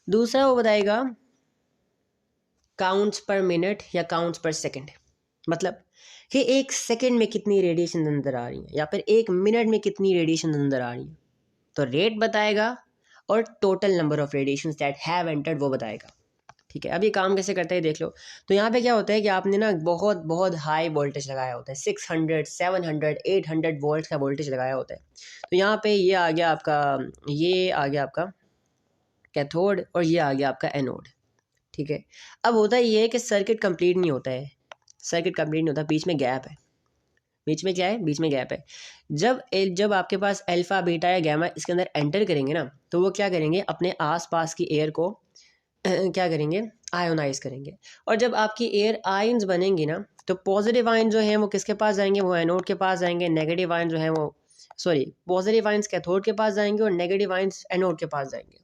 दूसरा वो बताएगा काउंट्स पर मिनट या काउंट्स पर सेकंड, मतलब कि एक सेकंड में कितनी रेडिएशन अंदर आ रही है या फिर एक मिनट में कितनी रेडिएशन अंदर आ रही है। तो रेट बताएगा और total number of radiations that have entered वो बताएगा। ठीक है, अब ये काम कैसे करता है देख लो। तो यहाँ पे क्या होता है कि आपने ना बहुत बहुत हाई वोल्टेज लगाया होता है, 600 700 800 वोल्ट का वोल्टेज लगाया होता है। तो यहाँ पे ये आ गया आपका, ये आ गया आपका कैथोड और ये आ गया आपका एनोड। ठीक है, अब होता ये है कि सर्किट कंप्लीट नहीं होता है, सर्किट कंप्लीट नहीं होता, बीच में गैप है। बीच में क्या है, बीच में गैप है। जब आपके पास अल्फा बीटा या गैमा इसके अंदर एंटर करेंगे ना, तो वो क्या करेंगे, अपने आसपास की एयर को क्या करेंगे, आयोनाइज करेंगे। और जब आपकी एयर आयंस बनेंगी ना, तो पॉजिटिव आयन जो है वो किसके पास जाएंगे, वो एनोड के पास जाएंगे। नेगेटिव आयन जो है वो पॉजिटिव आयंस कैथोड के पास जाएंगे और नेगेटिव आयंस एनोड के पास जाएंगे।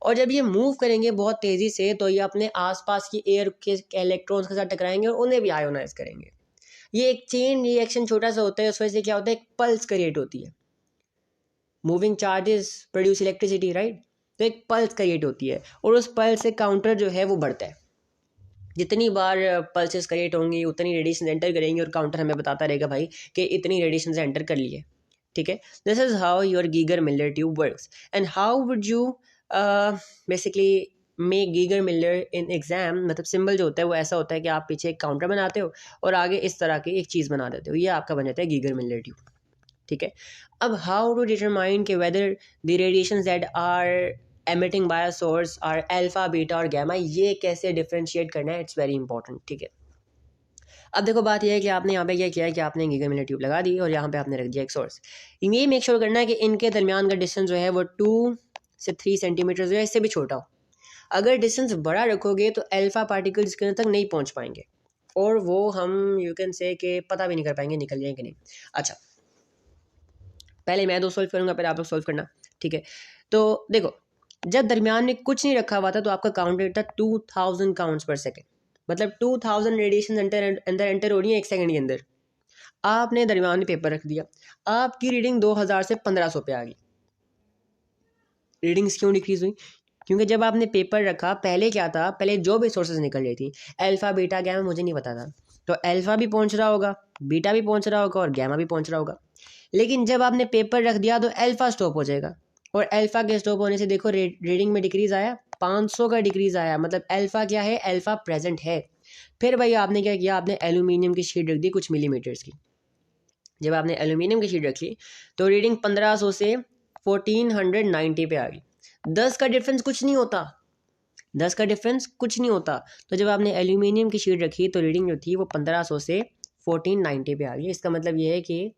और जब ये मूव करेंगे बहुत तेज़ी से, तो ये अपने आसपास की एयर के इलेक्ट्रॉन्स के साथ टकराएंगे और उन्हें भी आयोनाइज करेंगे। ये एक चेन रिएक्शन छोटा सा होता है, उस वजह से क्या होता है, एक पल्स क्रिएट होती है। Moving charges produce electricity, right. तो एक पल्स क्रिएट होती है और उस पल्स से काउंटर जो है वो बढ़ता है। जितनी बार पल्सेस क्रिएट होंगी उतनी रेडिएशन एंटर करेंगी और काउंटर हमें बताता रहेगा भाई कि इतनी रेडिएशन से एंटर कर लिए। ठीक है, this is how your Geiger Miller tube works and how would you basically make Geiger Miller in exam. मतलब सिंबल जो होता है वो ऐसा होता है कि आप पीछे एक काउंटर बनाते हो और आगे इस तरह की एक चीज़ बना देते हो, ये आपका बन जाता है गीगर मिलर ट्यूब। ठीक है, अब हाउ टू डिटरमाइन के whether the radiations that are emitting by a source are alpha beta और गैमा, ये कैसे डिफरेंशिएट करना है, इट्स वेरी इंपॉर्टेंट। ठीक है, अब देखो बात यह है कि आपने यहाँ पे क्या किया है कि आपने गीगर मिलर ट्यूब लगा दी और यहाँ पे आपने रख दिया एक सोर्स। ये मेक श्योर करना है कि इनके दरमियान का डिस्टेंस जो है वो 2 से 3 सेंटीमीटर जो है इससे भी छोटा हो। अगर डिस्टेंस बड़ा रखोगे तो अल्फा पार्टिकल्स इसके अंदर तक नहीं पहुँच पाएंगे और वो हम यू कैन से कि पता भी नहीं कर पाएंगे निकल जाएंगे नहीं। अच्छा, पहले मैं 2 सॉल्व करूँगा, फिर आप लोग सॉल्व करना। ठीक है, तो देखो जब दरमियान में कुछ नहीं रखा हुआ था तो आपका काउंट रेट था 2000 काउंट्स पर सेकेंड, मतलब 2000 रेडिएशन अंदर एंटर हो रही है एक सेकंड के अंदर। आपने दरमियान में पेपर रख दिया, आपकी रीडिंग 2000 से 1500 पे आ गई। रीडिंग्स क्यों डिक्रीज हुई, क्योंकि जब आपने पेपर रखा पहले क्या था, पहले जो भी सोर्सेज निकल रही थी अल्फा बीटा गैमा मुझे नहीं पता था, तो अल्फा भी पहुंच रहा होगा, बीटा भी पहुंच रहा होगा और गैमा भी पहुंच रहा होगा। लेकिन जब आपने पेपर रख दिया तो अल्फा स्टॉप हो जाएगा और अल्फा के स्टॉप होने से देखो रीडिंग में डिक्रीज आया, 500 का डिक्रीज आया, मतलब अल्फा क्या है, अल्फा प्रेजेंट है। फिर भाई आपने क्या किया, आपने एल्यूमिनियम की शीट रख दी कुछ मिलीमीटर्स की। जब आपने एल्यूमिनियम की शीट रखी तो रीडिंग 1500 से 1490 पे आ गई। 10 का डिफरेंस कुछ नहीं होता, 10 का डिफरेंस कुछ नहीं होता। तो जब आपने एल्यूमिनियम की शीट रखी तो रीडिंग जो थी वो 1500 से 1490 पे आ गई। इसका मतलब ये है कि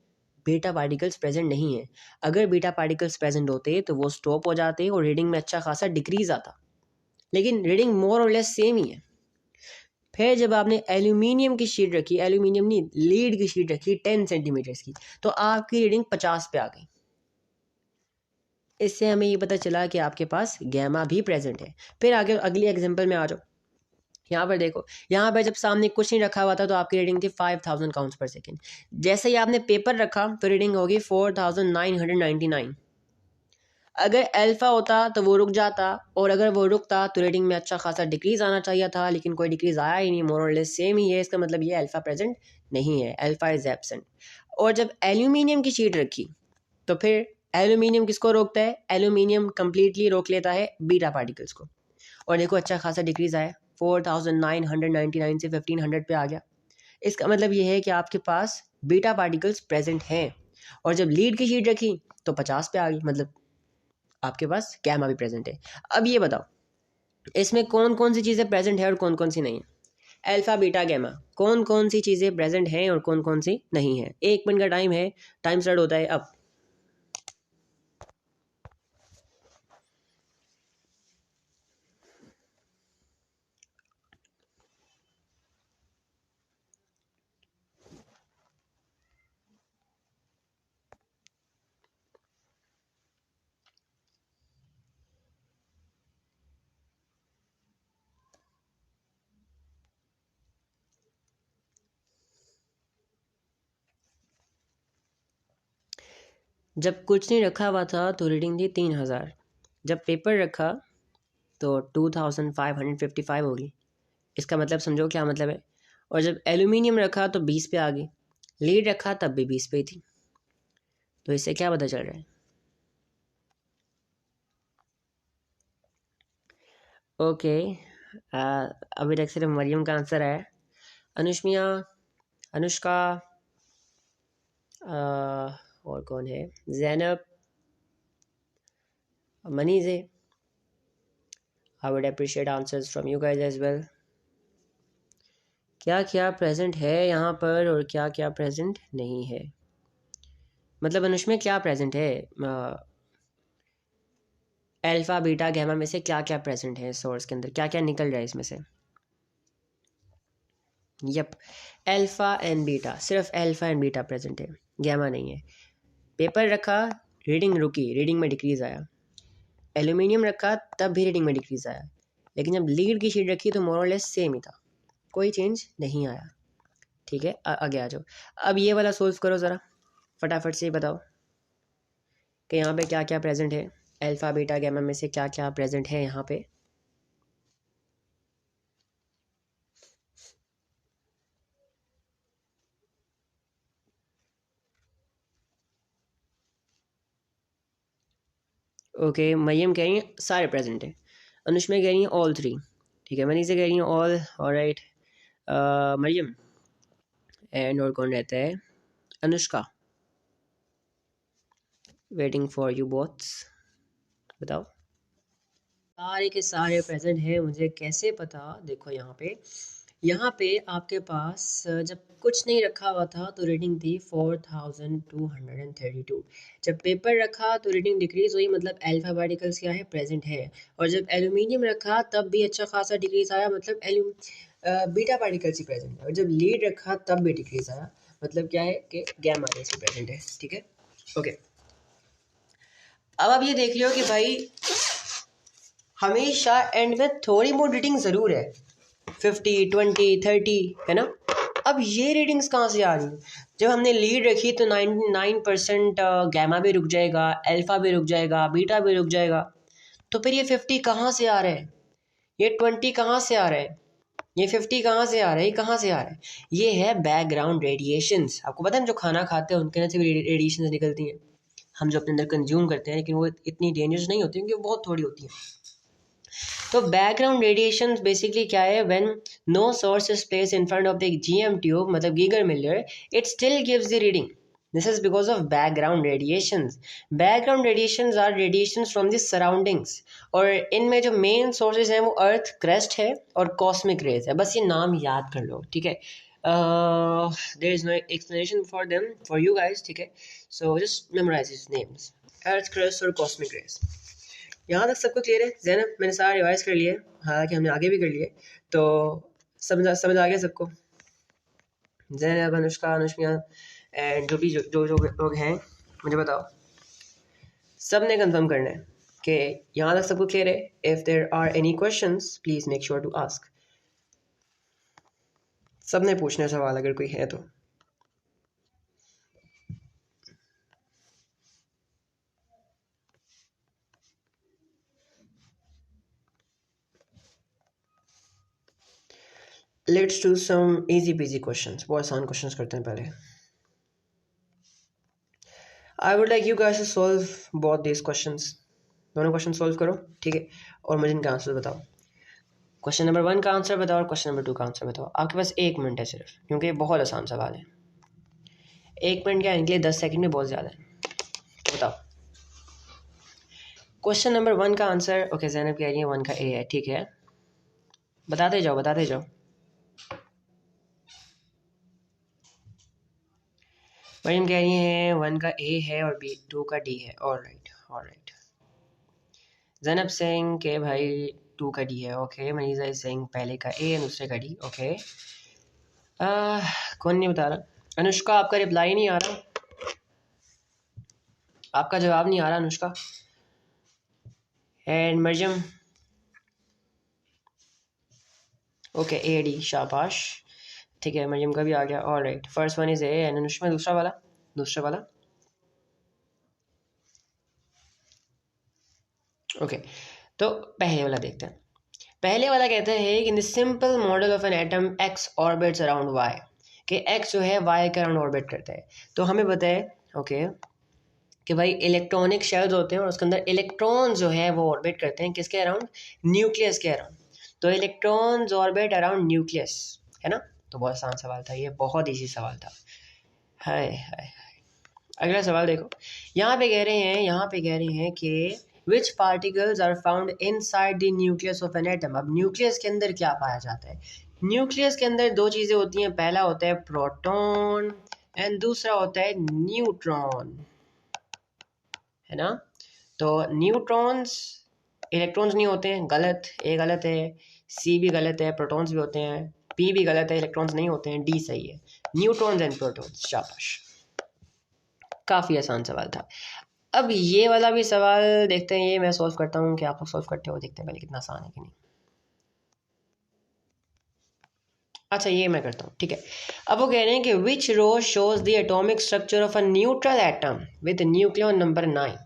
बीटा पार्टिकल्स प्रेजेंट नहीं है। अगर बीटा पार्टिकल्स प्रेजेंट होते तो वो स्टॉप हो जाते और रीडिंग में अच्छा खासा डिक्रीज आता, लेकिन रीडिंग मोर और लेस सेम ही है। फिर जब आपने एल्यूमिनियम की शीट रखी, एल्यूमिनियम नहीं लीड की शीट रखी 10 सेंटीमीटर्स की, तो आपकी रीडिंग 50 पे आ गई। इससे हमें ये पता चला कि आपके पास गैमा भी प्रेजेंट है। फिर आगे अगली एग्जांपल में आ जाओ। यहाँ पर देखो, यहाँ पर जब सामने कुछ नहीं रखा हुआ था तो आपकी रीडिंग थी 5000 काउंट्स पर सेकेंड। जैसे ही आपने पेपर रखा तो रीडिंग होगी 4999। अगर अल्फ़ा होता तो वो रुक जाता, और अगर वो रुकता तो रीडिंग में अच्छा खासा डिक्रीज़ आना चाहिए था, लेकिन कोई डिक्रीज़ आया ही नहीं, मोर और लेस सेम ही है। इसका मतलब ये अल्फ़ा प्रेजेंट नहीं है, अल्फ़ा इज़ एब्सेंट। और जब एल्यूमिनियम की शीट रखी तो फिर एल्यूमिनियम किसको रोकता है? एल्यूमिनियम कंप्लीटली रोक लेता है बीटा पार्टिकल्स को। और देखो अच्छा खासा डिक्रीज़ आया, 4999 से 1500 पे आ गया। इसका मतलब ये है कि आपके पास बीटा पार्टिकल्स प्रेजेंट हैं। और जब लीड की शीट रखी तो 50 पे आ गई, मतलब आपके पास गैमा भी प्रेजेंट है। अब ये बताओ इसमें कौन कौन सी चीज़ें प्रेजेंट है और कौन कौन सी नहीं है। अल्फा बीटा गैमा, कौन कौन सी चीज़ें प्रेजेंट हैं और कौन कौन सी नहीं है। 1 मिनट का टाइम है, टाइम स्टार्ट होता है अब। जब कुछ नहीं रखा हुआ था तो रीडिंग थी 3000। जब पेपर रखा तो 2555 होगी। इसका मतलब समझो क्या मतलब है। और जब एल्यूमिनियम रखा तो 20 पे आ गई, लीड रखा तब भी 20 पे ही थी। तो इससे क्या पता चल रहा है? ओके, अभी तक सिर्फ मरियम का आंसर है। अनुष्मिया, अनुष्का, और कौन है? Zainab, Manize. I would appreciate answers from you guys as well. क्या क्या प्रेजेंट है यहाँ पर और क्या क्या प्रेजेंट नहीं है? मतलब अनुष्मिया क्या प्रेजेंट है? अल्फ़ा बीटा गैमा में से क्या क्या प्रेजेंट है सोर्स के अंदर, क्या क्या निकल रहा है इसमें से? यप, अल्फ़ा एंड बीटा, सिर्फ अल्फ़ा एंड बीटा प्रेजेंट है, गैमा नहीं है। पेपर रखा, रीडिंग रुकी, रीडिंग में डिक्रीज़ आया। एल्यूमिनियम रखा तब भी रीडिंग में डिक्रीज़ आया। लेकिन जब लीड की शीट रखी तो मोर और लेस सेम ही था, कोई चेंज नहीं आया। ठीक है, आगे आ जाओ। अब ये वाला सोल्व करो ज़रा, फटाफट से बताओ कि यहाँ पे क्या क्या प्रेजेंट है। अल्फ़ा बीटा गैमा में से क्या क्या प्रेजेंट है यहाँ पे? ओके, मरियम कह रही है सारे प्रेजेंट है। अनुष्मा कह रही है ऑल 3। ठीक है, मनी से कह रही है ऑल, ऑलराइट। मरियम एंड और कौन रहता है? अनुष्का। वेटिंग फॉर यू बोथ्स, बताओ। सारे के सारे प्रेजेंट हैं, मुझे कैसे पता? देखो यहाँ पे आपके पास जब कुछ नहीं रखा हुआ था तो रीडिंग थी 4232। जब पेपर रखा तो रीडिंग डिक्रीज हुई, मतलब अल्फा पार्टिकल्स क्या है? प्रेजेंट है। और जब एल्यूमिनियम रखा तब भी अच्छा खासा डिक्रीज आया, मतलब बीटा पार्टिकल्स ही प्रेजेंट है। और जब लीड रखा तब भी डिक्रीज आया, मतलब क्या है कि गैमा रेस भी प्रेजेंट है। ठीक है, ओके। अब आप ये देख लो कि भाई हमेशा एंड में थोड़ी बहुत रीडिंग ज़रूर है, 50, 20, 30, है ना। अब ये रीडिंग्स कहाँ से आ रही हैं? जब हमने लीड रखी तो 99% गैमा भी रुक जाएगा, अल्फ़ा भी रुक जाएगा, बीटा भी रुक जाएगा। तो फिर ये 50 कहाँ से आ रहे हैं? ये 20 कहाँ से आ रहे हैं? ये 50 कहाँ से आ रहा है? ये कहाँ से आ रहा है? ये है बैकग्राउंड रेडिएशंस। आपको पता है हम जो खाना खाते हैं उनके अंदर से भी रेडिएशंस निकलती हैं, हम जो अपने अंदर कंज्यूम करते हैं, लेकिन वो इतनी डेंजरस नहीं होती, क्योंकि वो बहुत थोड़ी होती है। तो बैकग्राउंड रेडिएशन बेसिकली क्या है? When no source is placed in front of the GM tube, मतलब Geiger Muller, it still gives the reading. This is because of background radiations. Background radiations are radiations from the surroundings, और इनमें जो main sources हैं वो earth crust है और cosmic raise है। बस ये नाम याद कर लो, ठीक है। There is no explanation for them for you guys, ठीक है। So just memorise this names, earth crust और कॉस्मिक रेज। यहाँ तक सबको क्लियर है? जैनब, मैंने सारा रिवाइज कर लिए, हालांकि हमने आगे भी कर लिए, तो समझ आ गया सबको? जैनब, अनुष्का, अनुष्मिया एंड जो भी जो लोग हैं, मुझे बताओ। सब ने कंफर्म करना है कि यहाँ तक सबको क्लियर है? If there are any questions please make sure to ask. सब ने पूछना सवाल अगर कोई है तो। Let's do some easy peasy questions, बहुत आसान क्वेश्चंस करते हैं पहले। I would like you guys to solve both these questions, दोनों क्वेश्चन सॉल्व करो, ठीक है, और मुझे इनका आंसर बताओ। क्वेश्चन नंबर 1 का आंसर बताओ और क्वेश्चन नंबर 2 का आंसर बताओ। आपके पास 1 मिनट है सिर्फ, क्योंकि ये बहुत आसान सवाल है। 1 मिनट क्या, इनके लिए 10 सेकंड भी बहुत ज़्यादा है। तो बताओ क्वेश्चन नंबर 1 का आंसर। ओके, ज़ैनब कह रही है 1 का ए है, ठीक है, बताते जाओ बताते जाओ। मरीम कह रही है 1 का ए है और 2 का डी है। Alright alright. ज़ैनब सेइंग के भाई 2 का डी है। ओके, मनीषा इज सेइंग पहले का ए दूसरे का डी। ओके, कौन नहीं बता रहा। अनुष्का आपका रिप्लाई नहीं आ रहा, आपका जवाब नहीं आ रहा Anushka. And Mariam, okay A D, शाबाश, ठीक है, मरियम का भी आ गया। Alright, first one is A and Anushka दूसरा वाला, दूसरा वाला। ओके, तो पहले वाला देखते हैं। पहले वाला कहता है कि in the simple model of an atom x orbits around Y, कि एक्स जो है वाई के अराउंड ऑर्बिट करता है। तो हमें पता है ओके कि भाई इलेक्ट्रॉनिक शेल्स होते हैं और उसके अंदर इलेक्ट्रॉन जो है वो ऑर्बिट करते हैं किसके अराउंड, न्यूक्लियस के अराउंड। तो इलेक्ट्रॉन्स ऑर्बिट अराउंड न्यूक्लियस, है ना। तो बहुत आसान सवाल था ये, बहुत इजी सवाल था। हाय हाय। अगला सवाल देखो, यहाँ पे कह रहे हैं, यहाँ पे कह रहे हैं कि which particles are found inside the nucleus of an atom. अब न्यूक्लियस के अंदर क्या पाया जाता है। न्यूक्लियस के अंदर दो चीज़ें होती हैं, पहला होता है प्रोटॉन एंड दूसरा होता है न्यूट्रॉन, है ना। तो न्यूट्रॉन्स, इलेक्ट्रॉन्स नहीं होते हैं, गलत, ए गलत है, सी भी गलत है, प्रोटॉन्स भी होते हैं, पी भी गलत है, इलेक्ट्रॉन्स नहीं होते हैं, डी सही है, न्यूट्रॉन्स एंड प्रोटॉन्स। शाबाश, काफ़ी आसान सवाल था। अब ये वाला भी सवाल देखते हैं, ये मैं सॉल्व करता हूँ कि आप लोग सॉल्व करते हो, देखते हैं पहले कितना आसान है कि नहीं। अच्छा, ये मैं करता हूँ, ठीक है। अब वो कह रहे हैं कि which row shows the atomic structure of a neutral atom with nucleon number 9।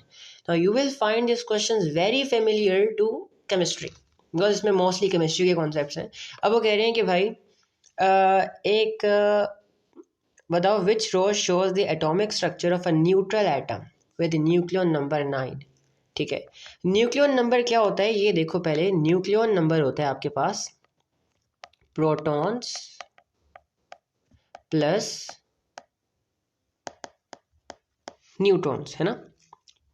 Now you will find this questions very familiar to chemistry, because इसमें मोस्टली केमिस्ट्री के कॉन्सेप्ट्स हैं। अब वो कह रहे हैं कि भाई एक बताओ which row shows the atomic structure of a neutral atom with nucleon number 9, ठीक है। न्यूक्लियन नंबर क्या होता है ये देखो, पहले न्यूक्लियन नंबर होता है आपके पास प्रोटॉन्स प्लस न्यूट्रॉन्स, है ना,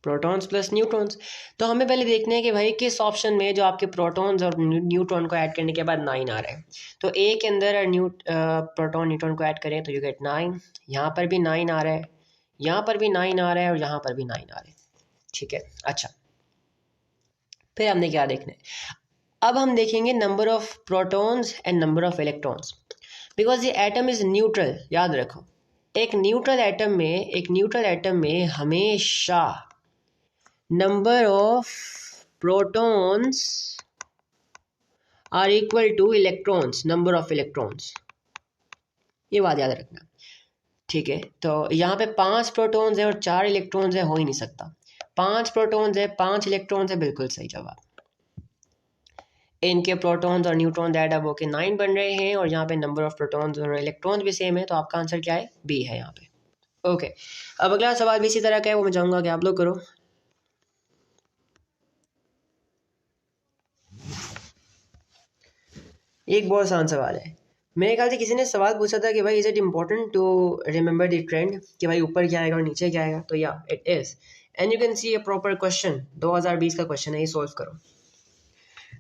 प्रोटॉन्स प्लस न्यूट्रॉन्स। तो हमें पहले देखना है कि भाई किस ऑप्शन में जो आपके प्रोटॉन्स और न्यूट्रॉन को ऐड करने के बाद 9 आ रहा है। तो ए के अंदर प्रोटॉन न्यूट्रॉन को ऐड करें तो यू गेट 9, यहाँ पर भी 9 आ रहा है, यहाँ पर भी 9 आ रहा है और यहाँ पर भी 9 आ रहा है, ठीक है। अच्छा, फिर हमने क्या देखना है, अब हम देखेंगे number of protons and number of electrons, because ये एटम इज न्यूट्रल। याद रखो, एक न्यूट्रल एटम में हमेशा number of protons are equal to electrons, number of electrons, ये बात याद रखना, ठीक है। तो यहाँ पे 5 प्रोटॉन्स है और 4 इलेक्ट्रॉन्स है, हो ही नहीं सकता। 5 प्रोटॉन्स है 5 इलेक्ट्रॉन्स है, बिल्कुल सही जवाब। इनके प्रोटॉन्स और न्यूट्रॉन्स ऐड अप होकर 9 बन रहे हैं और यहाँ पे नंबर ऑफ प्रोटॉन्स और इलेक्ट्रॉन्स भी सेम है, तो आपका आंसर क्या है, बी है यहाँ पे। ओके, अब अगला सवाल भी इसी तरह का है, वो मैं चाहूँगा कि आप लोग करो। एक बहुत आसान सवाल है, मेरे ख्याल से किसी ने सवाल पूछा था कि भाई is it important to remember the trend, कि भाई ऊपर क्या आएगा और नीचे क्या आएगा। तो yeah it is, and you can see a proper question, 2020 का क्वेश्चन है, ये सॉल्व करो।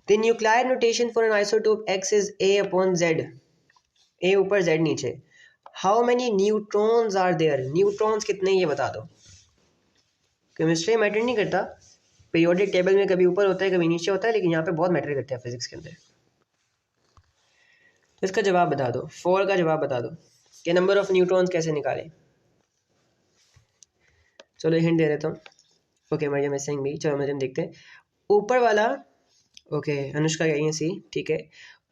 The nuclear notation for an isotope X is A upon Z, A ऊपर जेड नीचे। How many neutrons are there, neutrons कितने ये बता दो। केमिस्ट्री मैटर नहीं करता, पीरियोडिक टेबल में कभी ऊपर होता है कभी नीचे होता है, लेकिन यहाँ पे बहुत मैटर करता है फिजिक्स के अंदर। तो इसका जवाब बता दो, 4 का जवाब बता दो कि नंबर ऑफ न्यूट्रॉन्स कैसे निकालें। चलो हिंट दे देता हूँ। ओके, मरियम भी, चलो मरियम देखते हैं ऊपर वाला। ओके, अनुष्का कह रही है सी, ठीक है।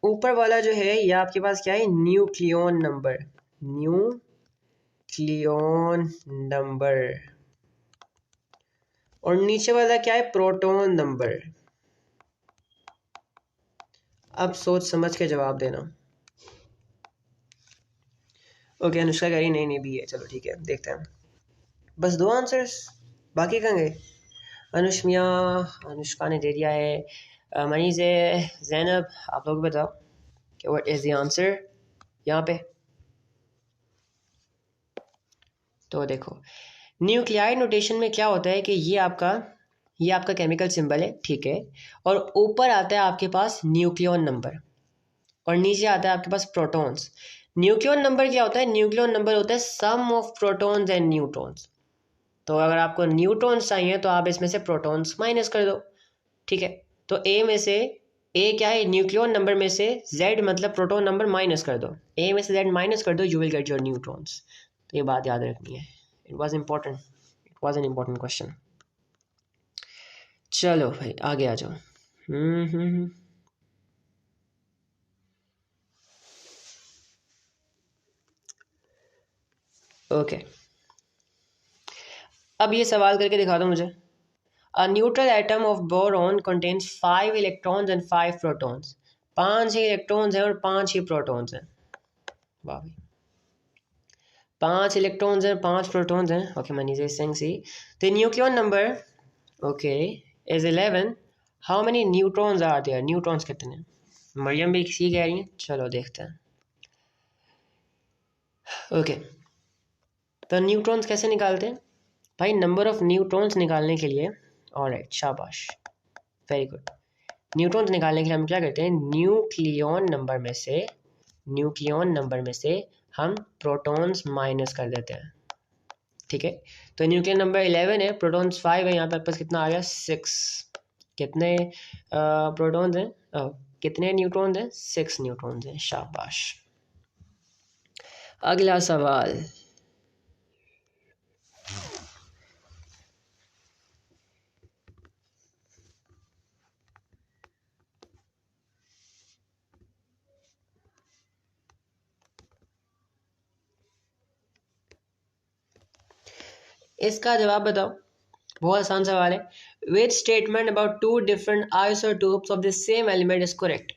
ऊपर वाला जो है ये आपके पास क्या है, न्यूक्लियन नंबर, न्यूक्लियन नंबर, और नीचे वाला क्या है, प्रोटॉन नंबर। अब सोच समझ के जवाब देना। ओके, अनुष्का कह रही नहीं नहीं भी है, चलो ठीक है देखते हैं। बस 2 आंसर्स, बाकी कहाँ गए? अनुष्मिया, अनुष्का ने दे दिया है। मनीष है, जैनब, आप लोग बताओ कि व्हाट इज द आंसर यहाँ पे। तो देखो, न्यूक्लियाइड नोटेशन में क्या होता है कि ये आपका केमिकल सिंबल है, ठीक है, और ऊपर आता है आपके पास न्यूक्लियन नंबर और नीचे आता है आपके पास प्रोटॉन्स। न्यूक्लियन नंबर क्या होता है? न्यूक्लियन नंबर होता है सम ऑफ प्रोटॉन्स एंड न्यूट्रॉन्स। तो अगर आपको न्यूट्रॉन्स चाहिए तो आप इसमें से प्रोटॉन्स माइनस कर दो, ठीक है। तो ए में से, ए क्या है, न्यूक्लियन नंबर में से जेड मतलब प्रोटॉन नंबर माइनस कर दो, ए में से जेड माइनस कर दो, you will get your neutrons. तो ये बात याद रखनी है, it was important, it was an important question. चलो भाई आगे आ जाओ। ओके, अब ये सवाल करके दिखा दो मुझे। A neutral atom of boron contains 5 electrons and 5 protons. 5 he electrons हैं और 5 ही प्रोटॉन्स हैं। वाह भाई, 5 इलेक्ट्रॉन्स हैं, 5 प्रोटॉन्स हैं। ओके मनी से saying C, the nucleon number okay is 11। How many neutrons are there? Neutrons कितने? मरियम भी सी कह रही हैं, चलो देखते हैं। ओके, तो न्यूट्रॉन्स कैसे निकालते हैं भाई? नंबर ऑफ न्यूट्रॉन्स निकालने के लिए, ऑलराइट शाबाश, वेरी गुड। न्यूट्रॉन्स निकालने के लिए हम क्या करते हैं, न्यूक्लियन नंबर में से हम प्रोटॉन्स माइनस कर देते हैं, ठीक है। तो न्यूक्लियन नंबर 11 है, प्रोटॉन्स 5 है, यहाँ पे पास कितना आ गया 6। कितने प्रोटॉन्स हैं, कितने न्यूट्रॉन्स हैं? 6 न्यूट्रॉन्स हैं, शाबाश। अगला सवाल, इसका जवाब बताओ, बहुत आसान सवाल है। Which statement about two different isotopes of the same element is correct?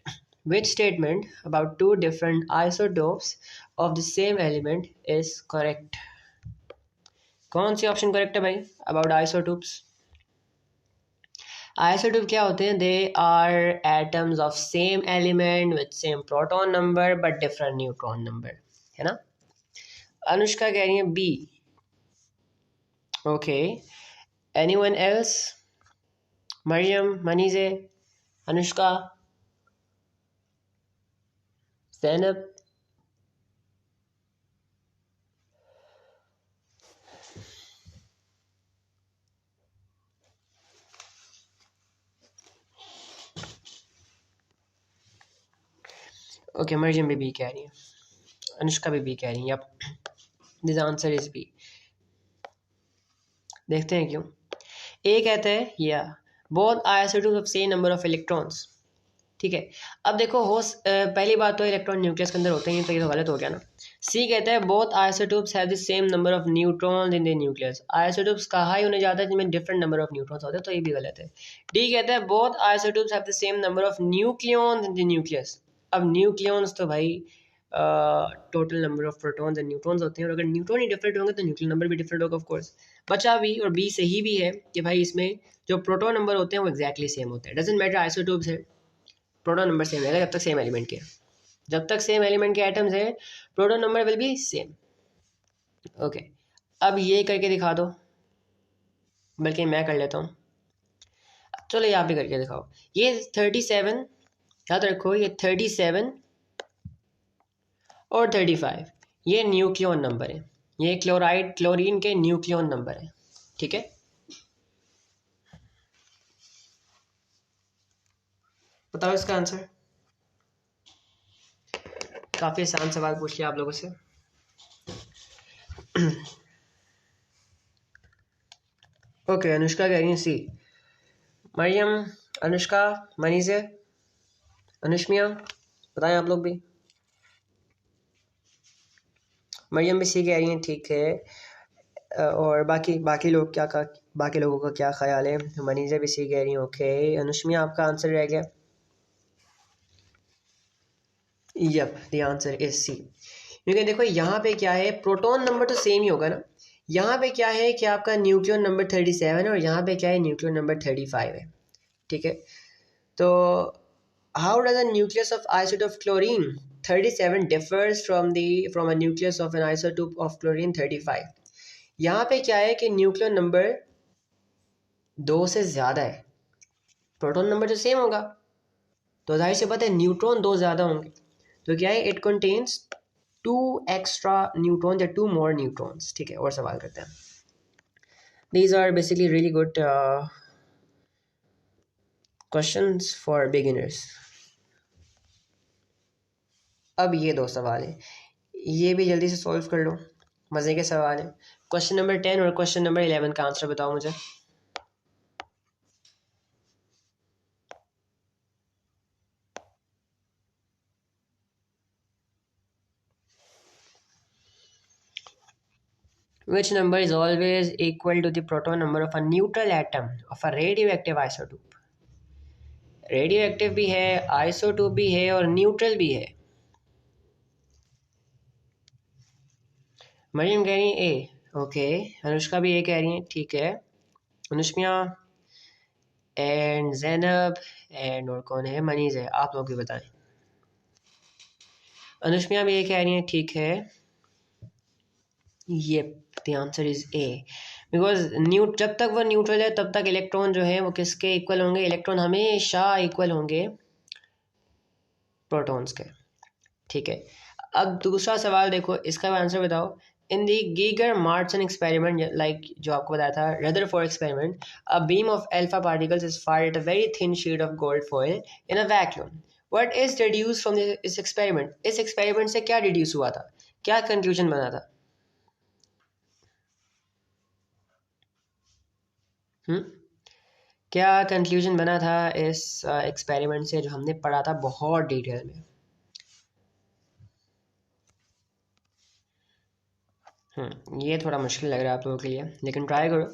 Which statement about two different isotopes of the same element is correct? कौन सी ऑप्शन करेक्ट है भाई अबाउट आइसोटोप्स? आइसोटोप क्या होते हैं? They are atoms of same element with same proton number but different neutron number, है ना। अनुष्का कह रही है B. Okay, anyone else? Mariam, Manize, Anushka, Zainab? Okay, Mariam भी बी कह रही है, अनुष्का भी बी कह रही है। अब दिस आंसर इज बी। देखते हैं क्यों। ए कहता है या both isotopes of same number of electrons, ठीक है। अब देखो पहली बात तो इलेक्ट्रॉन न्यूक्लियस के अंदर होते हैं, तो ये तो गलत हो गया ना। सी कहता है both isotopes have the same number of neutrons in the nucleus. Isotopes कहाँ ही होने जाता है जिनमें डिफरेंट नंबर ऑफ न्यूट्रॉन्स होते हैं, तो ये भी गलत है। डी कहता है both isotopes have the same number of nucleons in the nucleus. अब न्यूक्लियॉन्स तो भाई total number of protons and neutrons होते हैं, और अगर न्यूट्रॉन ही डिफरेंट होंगे तो न्यूक्लियर नंबर भी डिफरेंट होगा ऑफ कोर्स। बचा बी, और बी सही भी है कि भाई इसमें जो प्रोटॉन नंबर होते हैं वो एक्जैक्टली सेम होते हैं। डजंट मैटर आइसोटोप्स है, प्रोटॉन नंबर सेम रहेगा जब तक सेम एलिमेंट के, जब तक सेम एलिमेंट के एटम्स हैं proton number will be same. Okay, अब ये करके दिखा दो, बल्कि मैं कर लेता हूँ। चलो ये आप भी करके दिखाओ। ये 37, याद रखो ये 37 और 35 ये न्यूक्लियन नंबर है, ये क्लोरीन के न्यूक्लियन नंबर है, ठीक है। बताओ इसका आंसर। काफी आसान सवाल पूछ लिया आप लोगों से। ओके, अनुष्का कह रही है सी। मरियम, अनुष्का, मनीजे, अनुष्मिया, बताएं आप लोग भी। मरियम भी सी कह रही हैं, ठीक है। और बाकी बाकी लोग बाकी लोगों का क्या ख्याल है? मनीजा भी सी कह रही हैं, ओके। अनुष्मिया आपका आंसर रह गया। Yep, the answer is C. क्योंकि देखो यहाँ पे क्या है, प्रोटॉन नंबर तो सेम ही होगा ना। यहाँ पे क्या है कि आपका न्यूक्लियन नंबर 37 है और यहाँ पे क्या है, न्यूक्लियन नंबर 35 है। ठीक है, तो how does a nucleus of isotope of chlorine 37 differs from a nucleus of N isotope of chlorine 35? यहाँ पे क्या है कि न्यूक्लियन नंबर 2 से ज़्यादा है, प्रोटॉन नंबर तो सेम होगा, तो जाहिर सी बात है न्यूट्रॉन 2 ज़्यादा होंगे। तो क्या है, इट कंटेन्स 2 एक्स्ट्रा न्यूट्रॉन या 2 मोर न्यूट्रॉन्स। ठीक है, और सवाल करते हैं। These are basically really good questions for beginners. अब ये 2 सवाल हैं, ये भी जल्दी से सॉल्व कर लो, मज़े के सवाल है। क्वेश्चन नंबर 10 और क्वेश्चन नंबर 11 का आंसर बताओ मुझे। Which number is always equal to the proton number of a neutral atom of a radioactive isotope? Radio active भी है, आइसोटोप भी है और न्यूट्रल भी है। मरियम कह रही है ए, ओके। अनुष्का भी ए कह रही है, ठीक है। अनुष्मिया एंड जैनब एंड और कौन है, मनीज है, आप लोग भी बताएं। अनुष्मिया भी ए कह रही है, ठीक है। ये the answer is a, because जब तक वो न्यूट्रल है तब तक इलेक्ट्रॉन जो है वो किसके इक्वल होंगे, इलेक्ट्रॉन हमेशा इक्वल होंगे प्रोटॉन्स के। ठीक है, अब दूसरा सवाल देखो, इसका आंसर बताओ। इन दी गीगर मार्टसन एक्सपेरिमेंट, लाइक जो आपको बताया था Rutherford experiment, a beam of alpha particles is fired at a very thin sheet of gold foil in a vacuum. What is deduce from इस एक्सपेरिमेंट? इस एक्सपेरिमेंट से क्या डिड्यूस हुआ था, क्या कंक्लूजन बना था? क्या कंक्लूजन बना था इस एक्सपेरिमेंट से जो हमने पढ़ा था बहुत डिटेल में? ये थोड़ा मुश्किल लग रहा है आप लोगों के लिए, लेकिन ट्राई करो,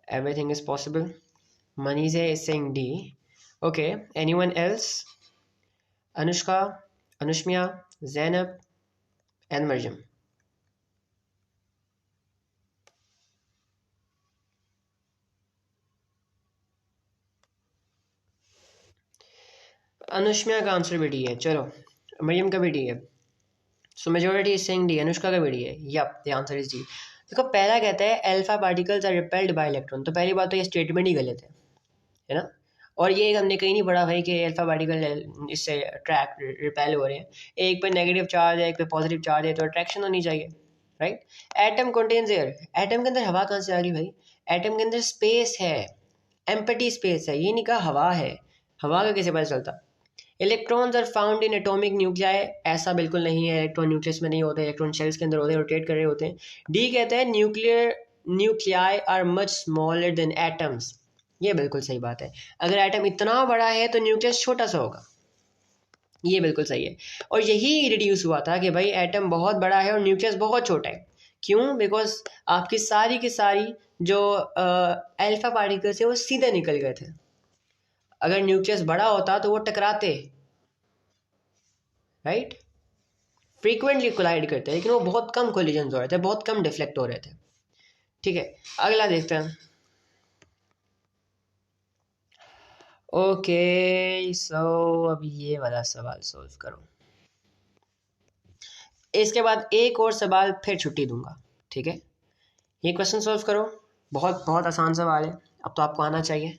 everything is possible. Manize is saying D. Okay, anyone else? Anushka, Anushmia, Zainab, and Marjam. अनुष्मिया का आंसर भी डी है, चलो मरियम का भी डी है। So majority is saying D, Anushka का भी डी है। Yep, the answer is D. देखो पहला कहता है alpha particles are repelled by electron, तो पहली बात तो ये स्टेटमेंट ही गलत है ना। और ये हमने कहीं नहीं पढ़ा भाई कि अल्फा पार्टिकल इससे अट्रैक्ट रिपेल हो रहे हैं। एक पे नेगेटिव चार्ज है, एक पे पॉजिटिव चार्ज है, तो अट्रैक्शन होनी चाहिए, right. Atom contains air, atom के अंदर हवा कहाँ से आ गई भाई? एटम के अंदर स्पेस है, एम्प्टी स्पेस है, ये नहीं कहा हवा है। हवा का कैसे पता चलता? Electrons are found in atomic nuclei, ऐसा बिल्कुल नहीं है, इलेक्ट्रॉन न्यूक्लियस में नहीं होते, इलेक्ट्रॉन शेल्स के अंदर होते हैं, रोटेट कर रहे होते हैं। डी कहते हैं nuclei are much smaller than atoms, ये बिल्कुल सही बात है। अगर एटम इतना बड़ा है तो न्यूक्लियस छोटा सा होगा, ये बिल्कुल सही है। और यही रिड्यूस हुआ था कि भाई एटम बहुत बड़ा है और न्यूक्लियस बहुत छोटा है। क्यों? बिकॉज आपकी सारी की सारी जो अल्फा पार्टिकल्स है वो सीधे निकल गए थे। अगर न्यूक्लियस बड़ा होता तो वो टकराते, राइट, फ्रीक्वेंटली कोलाइड करते, लेकिन वो बहुत कम कोलिजन हो रहे थे, बहुत कम डिफ्लेक्ट हो रहे थे। ठीक है, अगला देखते हैं। ओके सो अब ये वाला सवाल सॉल्व करो, इसके बाद एक और सवाल फिर छुट्टी दूंगा। ठीक है, ये क्वेश्चन सॉल्व करो, बहुत बहुत आसान सवाल है, अब तो आपको आना चाहिए।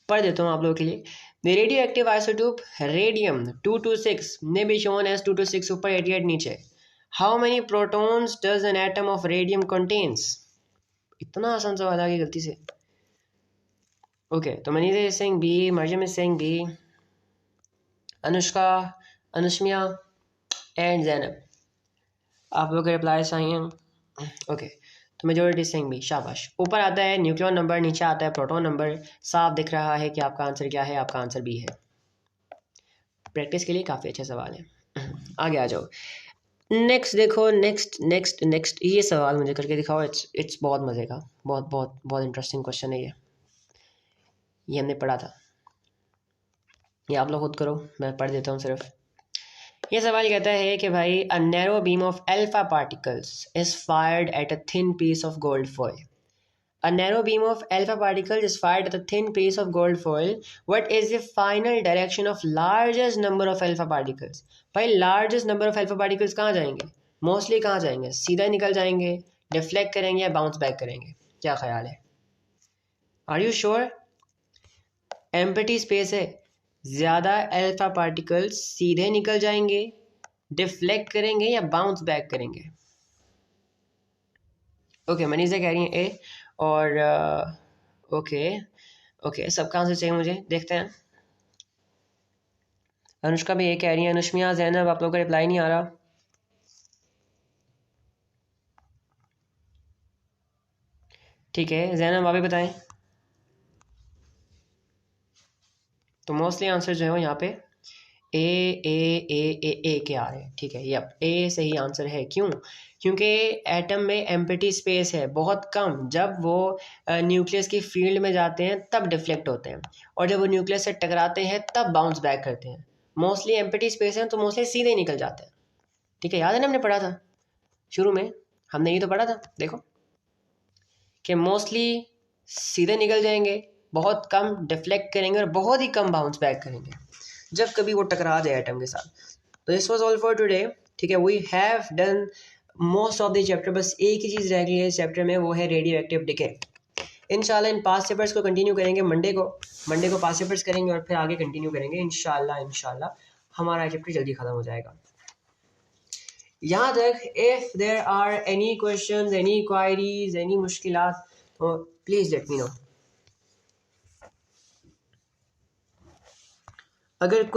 पढ़ देता हूँ आप लोगों के लिए। The radioactive isotope radium 226 ने बी शोन एज 226 ऊपर 88 नीचे। How many protons does an atom of radium contains? इतना आसान सवाल आ गया गलती से। ओके, तो Manish is saying B, Mariam is saying B, Anushka, अनुष्मिया एंड जैनब, आप लोग के रिप्लाईज आई हैं। ओके, तो मेजोरिटी सेइंग बी, शाबाश। ऊपर आता है न्यूक्लियन नंबर, नीचे आता है प्रोटॉन नंबर, साफ दिख रहा है कि आपका आंसर क्या है, आपका आंसर बी है। प्रैक्टिस के लिए काफ़ी अच्छा सवाल है। आगे आ जाओ। नेक्स्ट देखो, नेक्स्ट ये सवाल मुझे करके दिखाओ। इट्स बहुत मज़े का, बहुत बहुत बहुत इंटरेस्टिंग क्वेश्चन है ये हमने पढ़ा था। ये आप लोग खुद करो, मैं पढ़ देता हूँ सिर्फ। ये सवाल कहता है कि भाई a narrow beam of alpha particles is fired at a thin piece of gold foil. A narrow beam of alpha particles is fired at a thin piece of gold foil. What is the final direction of largest number of alpha particles? भाई largest number of alpha particles कहाँ जाएंगे? Mostly कहाँ जाएंगे? सीधा निकल जाएंगे, deflect करेंगे या बाउंस बैक करेंगे? क्या ख्याल है? Are you sure? Empty space है, ज़्यादा अल्फा पार्टिकल्स सीधे निकल जाएंगे, डिफ्लेक्ट करेंगे या बाउंस बैक करेंगे? ओके, मनीषा कह रही हैं ए। और ओके सबका आंसर चाहिए मुझे, देखते हैं। अनुष्का भी ये कह रही है, अनुष्मिया, जैनब, आप लोगों का रिप्लाई नहीं आ रहा। ठीक है जैनब, आप भी बताएं। तो मोस्टली आंसर जो है वो यहाँ पे ए के आ रहे हैं। ठीक है, यप, ए सही आंसर है। क्यों? क्योंकि एटम में एम्प्टी स्पेस है बहुत कम। जब वो न्यूक्लियस की फील्ड में जाते हैं तब डिफ्लेक्ट होते हैं, और जब वो न्यूक्लियस से टकराते हैं तब बाउंस बैक करते हैं। मोस्टली एम्प्टी स्पेस है तो मोस्टली सीधे ही निकल जाते हैं। ठीक है, याद है ना, हमने पढ़ा था शुरू में, हमने ये तो पढ़ा था देखो, कि मोस्टली सीधे निकल जाएंगे, बहुत कम डिफ्लेक्ट करेंगे और बहुत ही कम बाउंस बैक करेंगे जब कभी वो टकरा जाए एटम के साथ। तो this was all for today. ठीक है, we have done most of the chapter. बस एक ही चीज़ रह गई है इस चैप्टर में, वो है रेडियो एक्टिव डिके। इंशाल्लाह इन पास चैप्टर्स को कंटिन्यू करेंगे मंडे को पास चैप्टर्स करेंगे और फिर आगे कंटिन्यू करेंगे इंशाल्लाह हमारा चैप्टर जल्दी ख़त्म हो जाएगा। यहाँ तक if there are any questions, any queries, any मुश्किलात, तो प्लीज़ लेट मी नो। अगर कुछ